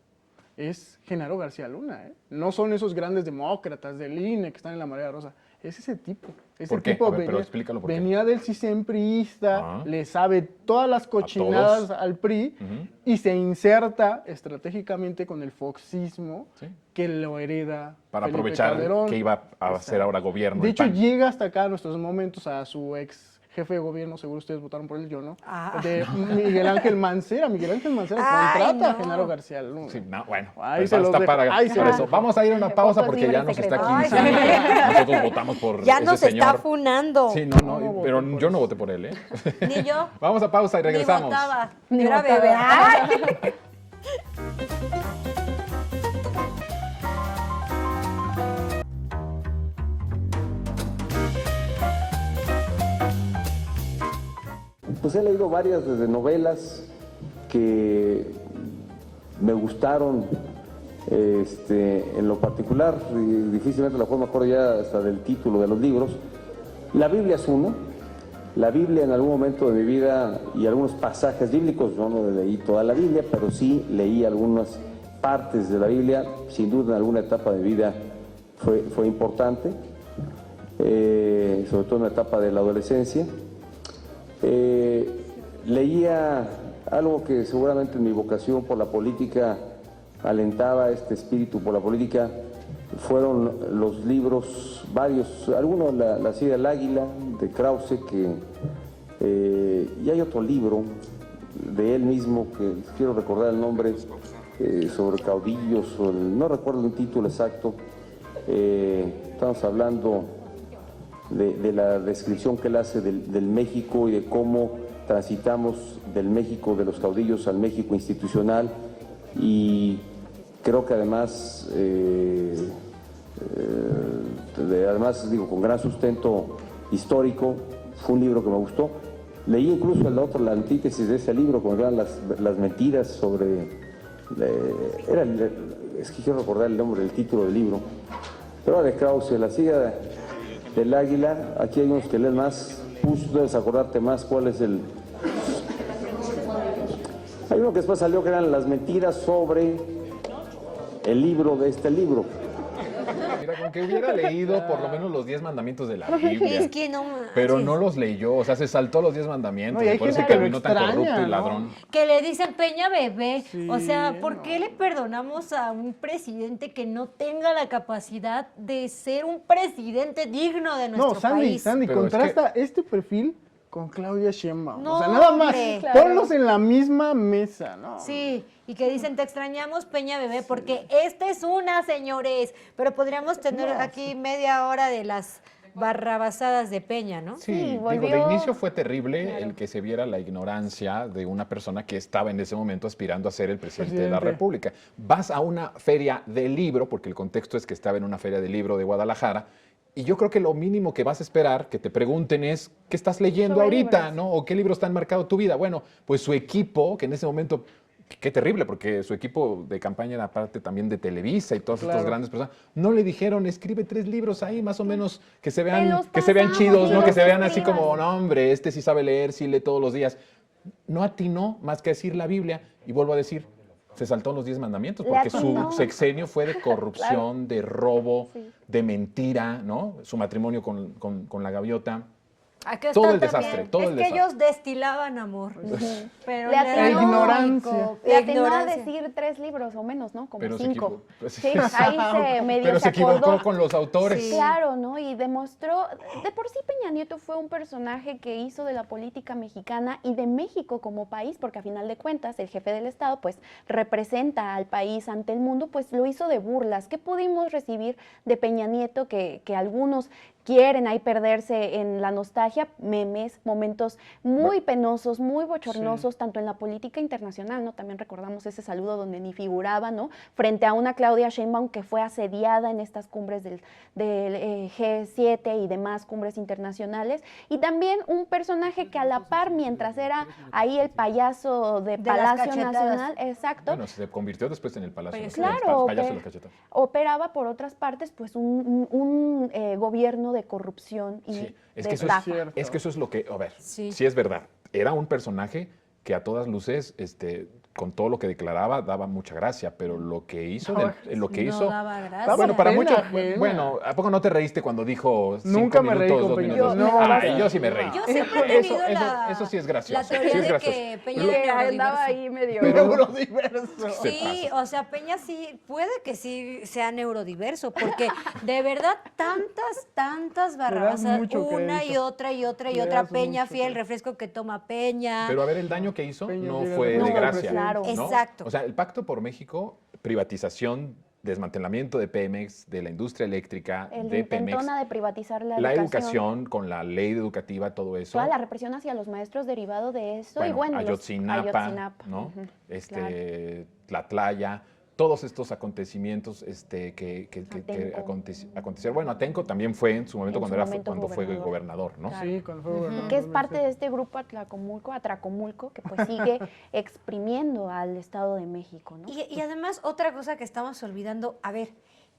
es Genaro García Luna, ¿eh? No son esos grandes demócratas del INE que están en la marea rosa, es ese tipo. Ese ¿Por qué? tipo A ver, pero explícalo por qué. venía del CISEN priista, le sabe todas las cochinadas todos. al PRI Ujú. y se inserta estratégicamente con el foxismo Sí. que lo hereda Para Felipe aprovechar Calderón. que iba a hacer ahora gobierno. De el hecho, PAN. llega hasta acá a nuestros momentos a su ex jefe de gobierno, seguro ustedes votaron por él, yo no, de Miguel Ángel Mancera. Miguel Ángel Mancera Ay, contrata a no. Genaro García Luna. Sí, no, bueno, Ahí pues se los basta dejo. para, Ahí se para los eso. dejo. Vamos a ir a una pausa Votos porque ya libres nos está secretos. aquí Ay, diciendo. Nosotros votamos por Ya ese nos señor. está funando. Sí, no, pero yo no voté por él, ¿eh? Ni yo. Vamos a pausa y Ni regresamos. votaba. Ni Yo era votaba. bebé. Ay. Pues he leído varias desde novelas que me gustaron en lo particular, y difícilmente la puedo mejor ya hasta del título de los libros. La Biblia es uno. La Biblia en algún momento de mi vida y algunos pasajes bíblicos, yo no leí toda la Biblia, pero sí leí algunas partes de la Biblia, sin duda en alguna etapa de mi vida fue importante, sobre todo en la etapa de la adolescencia. Leía algo que seguramente en mi vocación por la política alentaba este espíritu por la política, fueron los libros, varios, algunos, la Silla del Águila, de Krause, y hay otro libro de él mismo, que quiero recordar el nombre, sobre caudillos, no recuerdo el título exacto. Estamos hablando de la descripción que él hace del México y de cómo transitamos del México de los caudillos al México institucional, y creo que además, con gran sustento histórico, fue un libro que me gustó. Leí incluso la antítesis de ese libro, cuando eran las mentiras sobre... es que quiero recordar el nombre del título del libro, pero era de Krause, La Silla del Águila. Aquí hay unos que leen más, debes acordarte más cuál es el... Hay uno que después salió que eran las mentiras sobre el libro de este libro. Mira cómo que hubiera leído por lo menos los 10 mandamientos de la Biblia. Es que no Pero manches. no los leyó, o sea, se saltó los 10 mandamientos. No, y hay y por eso gente que lo terminó tan extraña, corrupto y ¿no? ladrón. Que le dicen Peña bebé. O sea, ¿por no. qué le perdonamos a un presidente que no tenga la capacidad de ser un presidente digno de nuestro No, Sandy, país? Sandy, Pero es contrasta este perfil con Claudia Sheinbaum. No, o sea, nada más, hombre. Claro. ponlos en la misma mesa, ¿no? Sí, y que dicen, te extrañamos, Peña Bebé, porque esta es una, señores. Pero podríamos tener aquí media hora de las barrabasadas de Peña, ¿no? Sí, Sí, digo, de volvió- inicio fue terrible el que se viera la ignorancia de una persona que estaba en ese momento aspirando a ser el presidente de la Presidente. República. Vas a una feria de libro, porque el contexto es que estaba en una feria de libro de Guadalajara, y yo creo que lo mínimo que vas a esperar que te pregunten es ¿qué estás leyendo Sobre ahorita? libros. ¿No? ¿O qué libros te han marcado tu vida? Bueno, pues su equipo, que en ese momento, qué terrible, porque su equipo de campaña era parte también de Televisa y todas estas Claro. grandes personas, no le dijeron, escribe 3 libros ahí, más o menos, que se Te vean, los que se vean pasamos, chidos, que ¿no? Que los se vean así escribas. como, no, hombre, este sí sabe leer, sí lee todos los días. No atinó más que decir la Biblia, y vuelvo a decir, se saltó los 10 mandamientos, Le porque su atinó. sexenio fue de corrupción, de robo, Sí. de mentira, ¿no? Su matrimonio con la gaviota. Aquí Todo está el desastre, también. todo es el que desastre. ellos destilaban amor. Pero Le era atinó. lógico, Ignorancia. Le atinó a ignorancia. decir 3 libros o menos, ¿no? Como Pero se 5. equivocó. Sí, ahí se medio Pero se equivocó acordó. con los autores. Sí. Claro, ¿no? Y demostró, de por sí Peña Nieto fue un personaje que hizo de la política mexicana y de México como país, porque a final de cuentas el jefe del Estado pues representa al país ante el mundo, pues lo hizo de burlas. ¿Qué pudimos recibir de Peña Nieto que algunos quieren ahí perderse en la nostalgia? Memes, momentos muy penosos, muy bochornosos, tanto en la política internacional, ¿no? También recordamos ese saludo donde ni figuraba, ¿no? Frente a una Claudia Sheinbaum que fue asediada en estas cumbres del G7 y demás cumbres internacionales. Y también un personaje que a la par, mientras era ahí el payaso de las Palacio cachetadas. Nacional, exacto, Bueno, se convirtió después en el Palacio Pues Nacional, claro, payaso de pero- las cachetadas. operaba por otras partes pues un gobierno de corrupción y Sí, es de que, eso estafa. es, es que eso es lo que, a ver, Sí. sí es verdad. Era un personaje que a todas luces, con todo lo que declaraba, daba mucha gracia, pero lo que hizo, lo que No hizo, daba gracia. bueno, para Pena muchos, ajena. bueno, ¿a poco no te reíste cuando dijo 5 Nunca me reí minutos, con 2 Peña minutos? Nieto. Ay, yo sí me reí. Yo siempre he tenido Eso sí es gracioso. la teoría sí es de gracioso. que Peña Que era andaba neurodiverso. ahí medio... Neurodiverso. Se Sí, pasa. o sea, Peña sí, puede que sí sea neurodiverso, porque de verdad tantas barrabasadas, mucho una y crédito. otra y otra y Le otra, das Peña mucho fiel, crédito. refresco que toma Peña. Pero a ver, el daño que hizo Peña no tiene fue razón. de No, gracia. claro. ¿no? Exacto. O sea, el Pacto por México, privatización, desmantelamiento de Pemex, de la industria eléctrica, El de Pemex, intentona de privatizar la la educación. con la ley educativa, todo eso. Toda la represión hacia los maestros derivado de eso. Y bueno, Ayotzinapa, ¿no? claro. Tlatlaya, todos estos acontecimientos que Atenco. acontecieron. Bueno, Atenco también fue en su momento En cuando, su era, momento cuando fue gobernador. gobernador, ¿no? Claro. Sí, cuando fue gobernador. Que es parte de este grupo Atracomulco, que pues sigue exprimiendo al Estado de México, ¿no? Y además, otra cosa que estamos olvidando, a ver,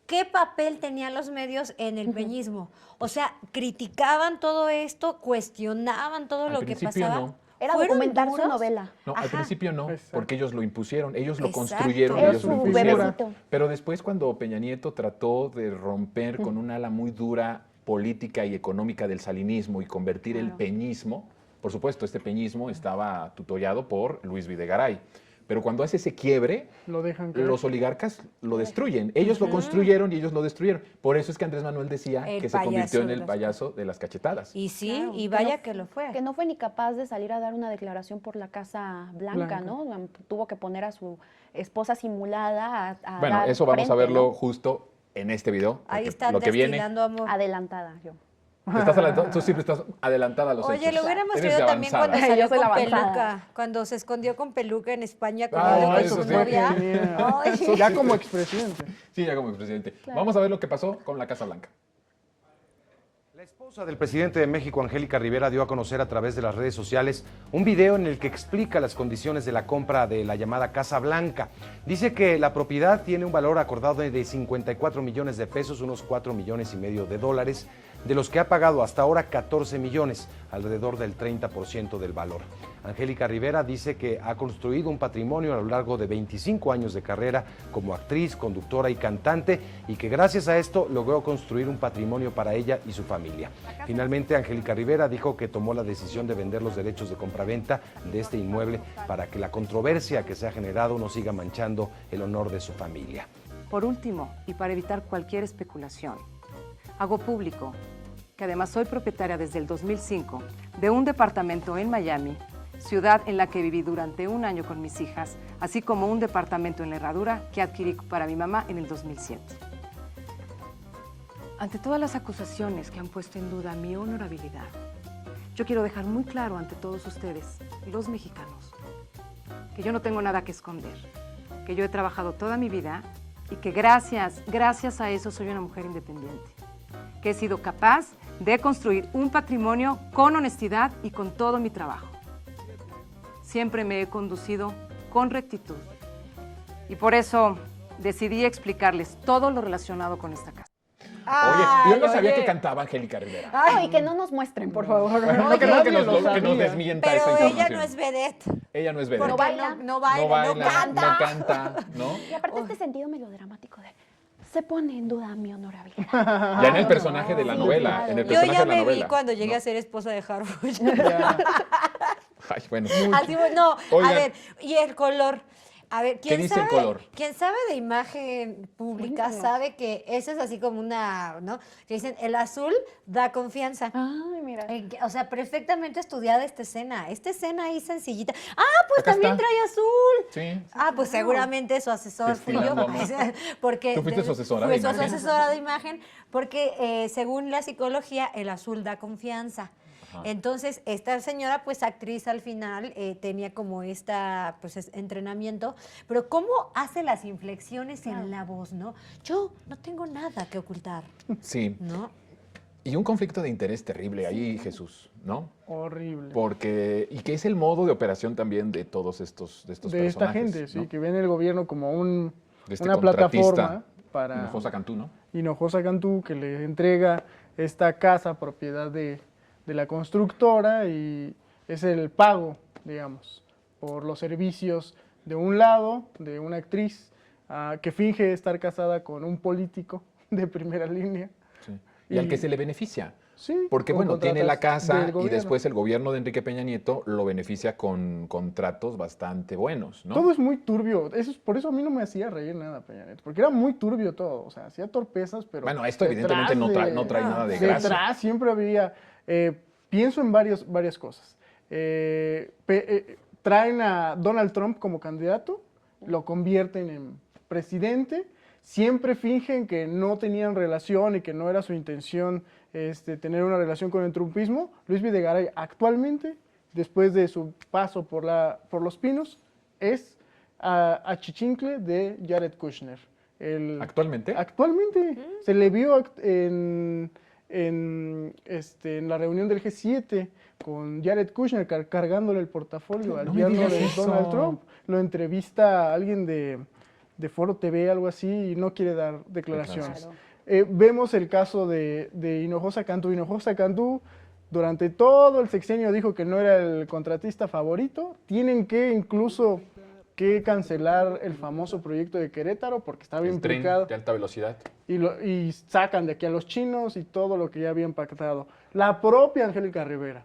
¿qué papel tenían los medios en el peñismo? O sea, criticaban todo esto, cuestionaban todo Al lo que principio pasaba. no. Era ¿Fueron documentar su duros? novela. No, al Ajá. principio no, Exacto. porque ellos lo impusieron, ellos lo Exacto. construyeron, Era ellos lo su impusieron. bebecito. Pero después cuando Peña Nieto trató de romper con un ala muy dura política y económica del salinismo y convertir el peñismo, por supuesto, este peñismo estaba tutoreado por Luis Videgaray. Pero cuando hace ese quiebre, Lo dejan caer. los oligarcas lo destruyen. Ellos lo construyeron y ellos lo destruyeron. Por eso es que Andrés Manuel decía El que se convirtió payaso en de el las- payaso de las cachetadas. Y sí, Claro, y que vaya no- que lo fue. Que no fue ni capaz de salir a dar una declaración por la Casa Blanca, ¿no? Tuvo que poner a su esposa simulada a Bueno, dar eso vamos a frente, verlo ¿no? justo en este video. Ahí porque están lo que viene, destilando amor. Adelantada yo. estás adelantado, tú siempre estás adelantada a los Oye, hechos. lo hubiéramos Eres traído de también avanzada. cuando salió Yo soy la con avanzada. peluca, cuando se escondió con peluca en España con, Ah, con eso su sí. novia. Ay. Ya como expresidente. Sí, ya como expresidente. Vamos a ver lo que pasó con la Casa Blanca. La esposa del presidente de México, Angélica Rivera, dio a conocer a través de las redes sociales un video en el que explica las condiciones de la compra de la llamada Casa Blanca. Dice que la propiedad tiene un valor acordado de 54 millones de pesos, unos 4 millones y medio de dólares, de los que ha pagado hasta ahora 14 millones, alrededor del 30% del valor. Angélica Rivera dice que ha construido un patrimonio a lo largo de 25 años de carrera como actriz, conductora y cantante, y que gracias a esto logró construir un patrimonio para ella y su familia. Finalmente, Angélica Rivera dijo que tomó la decisión de vender los derechos de compraventa de este inmueble para que la controversia que se ha generado no siga manchando el honor de su familia. Por último, y para evitar cualquier especulación, hago público que además soy propietaria desde el 2005 de un departamento en Miami, ciudad en la que viví durante un año con mis hijas, así como un departamento en La Herradura que adquirí para mi mamá en el 2007. Ante todas las acusaciones que han puesto en duda mi honorabilidad, yo quiero dejar muy claro ante todos ustedes, los mexicanos, que yo no tengo nada que esconder, que yo he trabajado toda mi vida y que gracias a eso soy una mujer independiente, que he sido capaz de construir un patrimonio con honestidad y con todo mi trabajo. Siempre me he conducido con rectitud y por eso decidí explicarles todo lo relacionado con esta casa. Oye, yo no sabía que cantaba Angélica Rivera. Ay, que no nos muestren, por favor. No, que nos desmienta esa Pero información. ella no es vedette. Ella no es vedette. No baila. No baila, no canta. No canta, ¿no? Y aparte este sentido melodramático de se pone en duda mi honorabilidad. Ya en el personaje de la novela. claro. En el Yo personaje ya de la me novela. vi cuando llegué a ser esposa de Harfuch. Ay, bueno. Así, no, Oigan. a ver, y el color. A ver, ¿Qué dice el color? Quien sabe de imagen pública sabe que eso es así como una, ¿no? Que dicen, el azul da confianza. Ay, mira. O sea, perfectamente estudiada esta escena. Esta escena ahí sencillita. Ah, pues Acá también está. trae azul. Sí. Ah, pues seguramente su asesor fui yo. Destilando. Porque ¿Tú fuiste su asesora fui de su imagen? asesora de imagen, porque según la psicología, el azul da confianza. Ajá. Entonces, esta señora, pues actriz al final, tenía como esta, pues entrenamiento, pero ¿cómo hace las inflexiones en la voz, no? Yo no tengo nada que ocultar, Sí. ¿no? Y un conflicto de interés terrible ahí, Jesús, ¿no? Horrible. Porque, y que es el modo de operación también de todos estos De personajes. esta gente, sí, ¿no? que ven el gobierno como De este una contratista, plataforma para Hinojosa Cantú, ¿no? Hinojosa Cantú, que le entrega esta casa propiedad de la constructora y es el pago, digamos, por los servicios de un lado, de una actriz que finge estar casada con un político de primera línea. Sí. Y al que se le beneficia. Sí, Porque, con bueno, tiene la contratos casa del y gobierno. después el gobierno de Enrique Peña Nieto lo beneficia con contratos bastante buenos, ¿no? Todo es muy turbio. Por eso a mí no me hacía reír nada, Peña Nieto, porque era muy turbio todo. O sea, hacía torpezas, pero. Bueno, esto evidentemente no trae nada de gracia. Detrás siempre había. Pienso en varias cosas. Traen a Donald Trump como candidato, lo convierten en presidente. Siempre fingen que no tenían relación y que no era su intención tener una relación con el trumpismo. Luis Videgaray actualmente, después de su paso por Los Pinos, es achichincle de Jared Kushner. ¿Actualmente? Actualmente. Se le vio en la reunión del G7 con Jared Kushner cargándole el portafolio al yerno de Donald Trump. Lo entrevista a alguien de Foro TV, algo así, y no quiere dar declaraciones. Vemos el caso de Hinojosa Cantú. Hinojosa Cantú durante todo el sexenio dijo que no era el contratista favorito. Tienen que incluso cancelar el famoso proyecto de Querétaro porque estaba El tren implicado. de alta velocidad. Y sacan de aquí a los chinos y todo lo que ya habían pactado. La propia Angélica Rivera,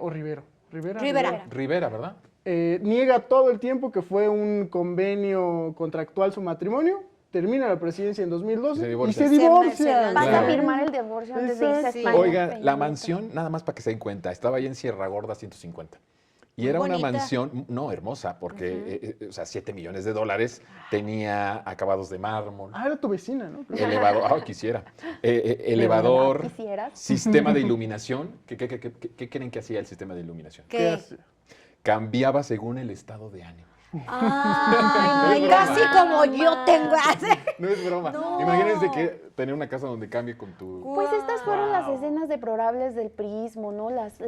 o Rivero. Rivera, ¿verdad? Niega todo el tiempo que fue un convenio contractual su matrimonio. Termina la presidencia en 2012 y se divorcia. Vas a firmar el divorcio antes de irse a España. Oiga, la mansión, nada más para que se den cuenta, estaba ahí en Sierra Gorda 150. Y era una mansión, no, hermosa, porque, o sea, $7 millones, tenía acabados de mármol. Ah, era tu vecina, ¿no? Elevador, quisiera. Elevador, ¿Quisieras? sistema de iluminación. ¿Qué creen que hacía el sistema de iluminación? ¿Qué? Cambiaba según el estado de ánimo. Ay, casi como yo tengo. No es broma. No. Imagínense que tener una casa donde cambie con tu... Pues estas fueron las escenas deplorables del priismo, ¿no? Las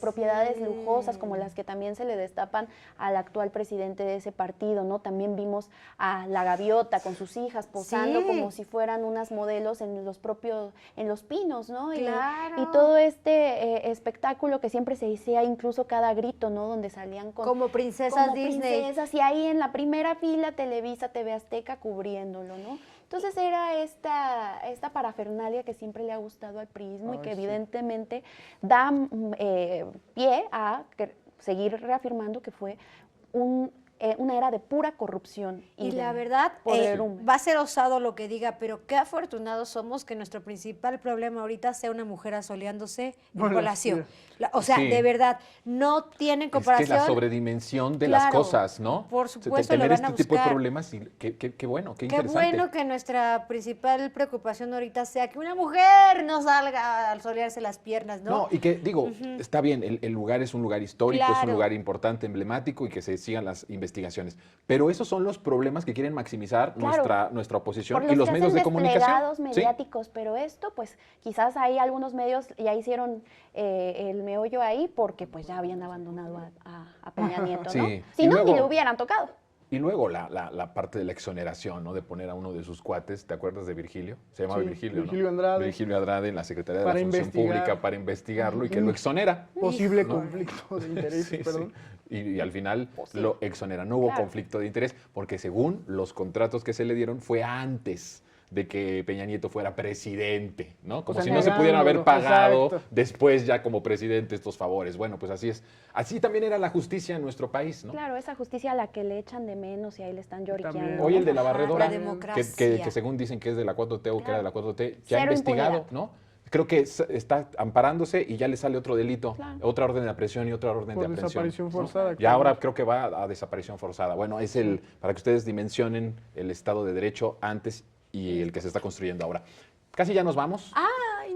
propiedades lujosas como las que también se le destapan al actual presidente de ese partido, ¿no? También vimos a la gaviota con sus hijas posando como si fueran unas modelos en los pinos, ¿no? Claro. Y todo este espectáculo que siempre se decía, incluso cada grito, ¿no? Donde salían como princesas como Disney. princesas, y ahí en la primera fila Televisa, TV Azteca cubriéndolo, ¿no? Entonces era esta parafernalia que siempre le ha gustado al priismo y que evidentemente da pie a seguir reafirmando que fue una era de pura corrupción. Y de la verdad, podredumbre. va a ser osado lo que diga, pero qué afortunados somos que nuestro principal problema ahorita sea una mujer asoleándose en Bueno, colación. sí. O sea, Sí. de verdad, no tienen comparación. Es que la sobredimensión de las Claro, cosas, ¿no? por supuesto, tener lo van a este tipo de buscar. problemas, y qué bueno, qué Qué interesante. bueno que nuestra principal preocupación ahorita sea que una mujer no salga a solearse las piernas, ¿no? No, y que digo, está bien, el lugar es un lugar histórico, es un Claro. lugar importante, emblemático, y que se sigan las investigaciones. Pero esos son los problemas que quieren maximizar Claro. nuestra oposición Por y los que medios hacen de comunicación. desplegados ¿Sí? mediáticos, pero esto, pues, quizás hay algunos medios ya hicieron el meollo ahí porque pues ya habían abandonado a Peña Nieto, ¿no? Sí. Si Y no, luego- ni lo hubieran tocado. Y luego la parte de la exoneración, ¿no? De poner a uno de sus cuates, ¿te acuerdas de Virgilio? Se llamaba Sí, Virgilio, ¿no? Virgilio Andrade. Virgilio Andrade en la Secretaría de la Para Función investigar. Pública para investigarlo y que Un lo exonera. Posible ¿no? conflicto de intereses, Sí, sí. perdón. Y al final lo exonera. No hubo Claro. conflicto de interés porque según los contratos que se le dieron fue antes de que Peña Nieto fuera presidente, ¿no? Como sea, si no se pudieran haber negándolo, pagado exacto. después ya como presidente estos favores. Bueno, pues así es. Así también era la justicia en nuestro país, ¿no? Claro, esa justicia a la que le echan de menos y ahí le están lloriqueando. Hoy el de la Ajá, barredora, la que democracia. según dicen que es de la 4T o que era de la 4T, ya Cero investigado, impunidad. ¿no? Creo que está amparándose y ya le sale otro delito, otra orden de aprehensión y otra orden Por de aprehensión. desaparición ¿no? forzada, Ya claro. ahora creo que va a desaparición forzada. Bueno, es para que ustedes dimensionen el Estado de Derecho antes y el que se está construyendo ahora. Casi ya nos vamos,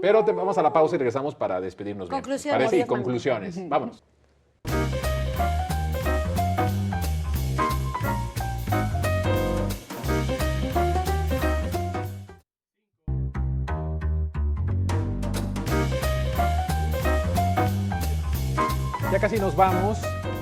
pero vamos a la pausa y regresamos para despedirnos bien. Conclusiones. Parece, y Adiós, Manuel. conclusiones. Vámonos. Ya casi nos vamos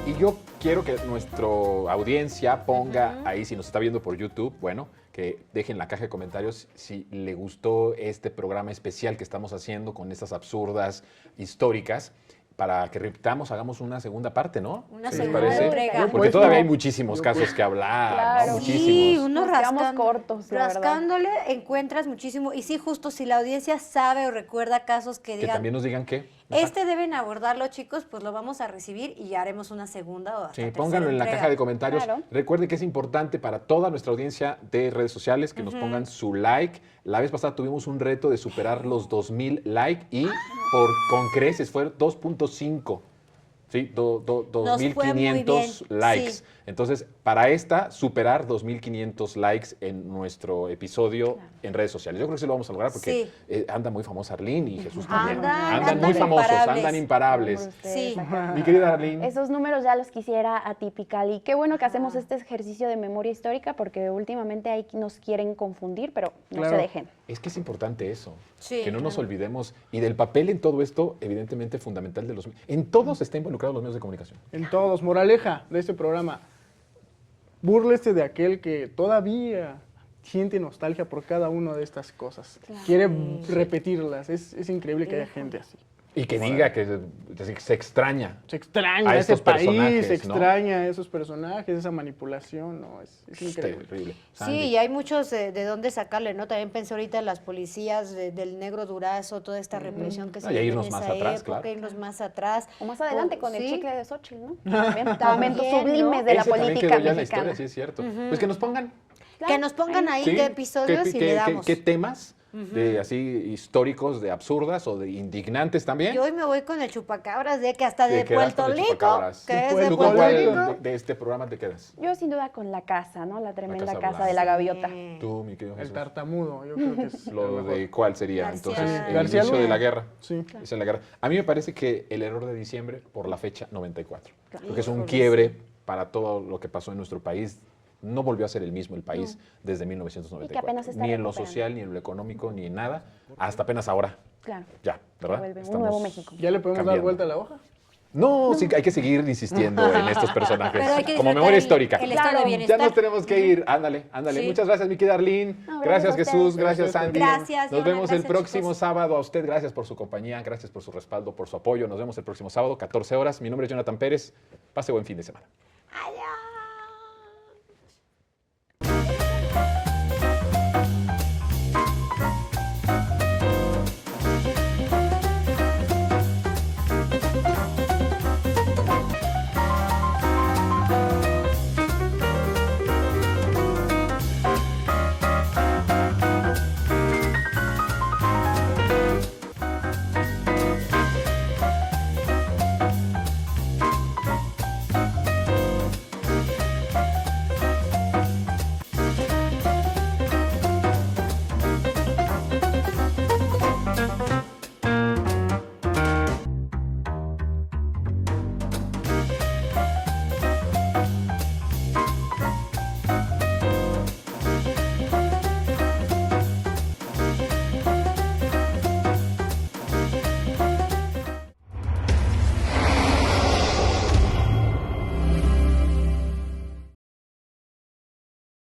y yo quiero que nuestra audiencia ponga ahí, si nos está viendo por YouTube, bueno, que dejen en la caja de comentarios si le gustó este programa especial que estamos haciendo con estas absurdas históricas, para que repitamos, hagamos una segunda parte, ¿no? Una ¿Qué les segunda parece? entrega. Porque todavía hay muchísimos casos que hablar, Claro. ¿no? Sí, Muchísimos. uno Nos quedamos rascando, cortos, la verdad. rascándole encuentras muchísimo. Y sí, justo si la audiencia sabe o recuerda casos que Que digan, también nos digan qué. deben abordarlo, chicos, pues lo vamos a recibir y ya haremos una segunda o hasta Sí, tercera pónganlo en la entrega. caja de comentarios. Claro. Recuerden que es importante para toda nuestra audiencia de redes sociales que nos Ujú. pongan su like. La vez pasada tuvimos un reto de superar los 2,000 likes y con creces fue 2.5. Sí, Nos fue muy 2,500 bien, likes. sí. Entonces, para superar 2,500 likes en nuestro episodio en redes sociales. Yo creo que sí lo vamos a lograr porque anda muy famosa Arlene y Jesús también. Andan muy famosos, imparables. andan imparables. Sí. Mi querida Arlene. Esos números ya los quisiera Atypical. Y qué bueno que hacemos este ejercicio de memoria histórica porque últimamente ahí nos quieren confundir, pero no se dejen. Es que es importante eso, Sí, que no nos claro. olvidemos. Y del papel en todo esto, evidentemente fundamental de los... En todos están involucrados los medios de comunicación. En todos. Moraleja de este programa. Búrlese de aquel que todavía siente nostalgia por cada una de estas cosas. Quiere repetirlas. Es increíble que haya gente así. Y que diga que se extraña. Se extraña a ese estos país, personajes, se ¿no? extraña a esos personajes, esa manipulación. No, es increíble. Terrible. Sí, Sandy. y hay muchos de dónde sacarle, ¿no? También pensé ahorita en las policías del negro Durazo, toda esta represión que se Y vivió irnos en más esa atrás, época, claro. irnos más atrás. O más adelante con el Sí. chicle de Xochitl, ¿no? También, momentos ¿no? sublimes de la Ese también política quedó ya en la mexicana. historia, sí es cierto. Ujú. Pues que nos pongan Que nos pongan ahí ¿sí? qué episodios y le damos. qué temas Ujú. de así históricos, de absurdas o de indignantes también. Yo hoy me voy con el chupacabras de que hasta de Te quedas Puerto con el Rico, chupacabras. que es de ¿Tú con Puerto cuál Rico. de este programa te quedas? Yo sin duda con la casa, ¿no? La tremenda Casa casa, Blanca. de la gaviota. Tú, mi querido El Jesús. tartamudo, yo creo que es Lo el mejor. de cuál sería, García entonces, Luna. el García inicio de Luna. la guerra. Sí. Inicio de la guerra. A mí me parece que el error de diciembre por la fecha 94. Claro. Porque es un Híjole, quiebre para todo lo que pasó en nuestro país no volvió a ser el mismo el país desde 1994. Y que apenas se está ni en lo recuperando. social, ni en lo económico, ni en nada, hasta apenas ahora. Claro. Ya, ¿verdad? vuelve un Estamos nuevo México. ¿Ya le podemos dar cambiando. vuelta a la hoja? No, sí, hay que seguir insistiendo en estos personajes. Pero hay que Como disfrutar memoria histórica. el estado de Ya bienestar. nos tenemos que ir. Ándale. Sí. Muchas gracias, mi querida Arlene. No, Gracias, gracias a Jesús. ustedes. Gracias, Sandy. Gracias, Nos Jonah, vemos el gracias, próximo chicos. sábado. A usted, gracias por su compañía, gracias por su respaldo, por su apoyo. Nos vemos el próximo sábado, 14 horas. Mi nombre es Jonathan Pérez. Pase buen fin de semana. Adiós.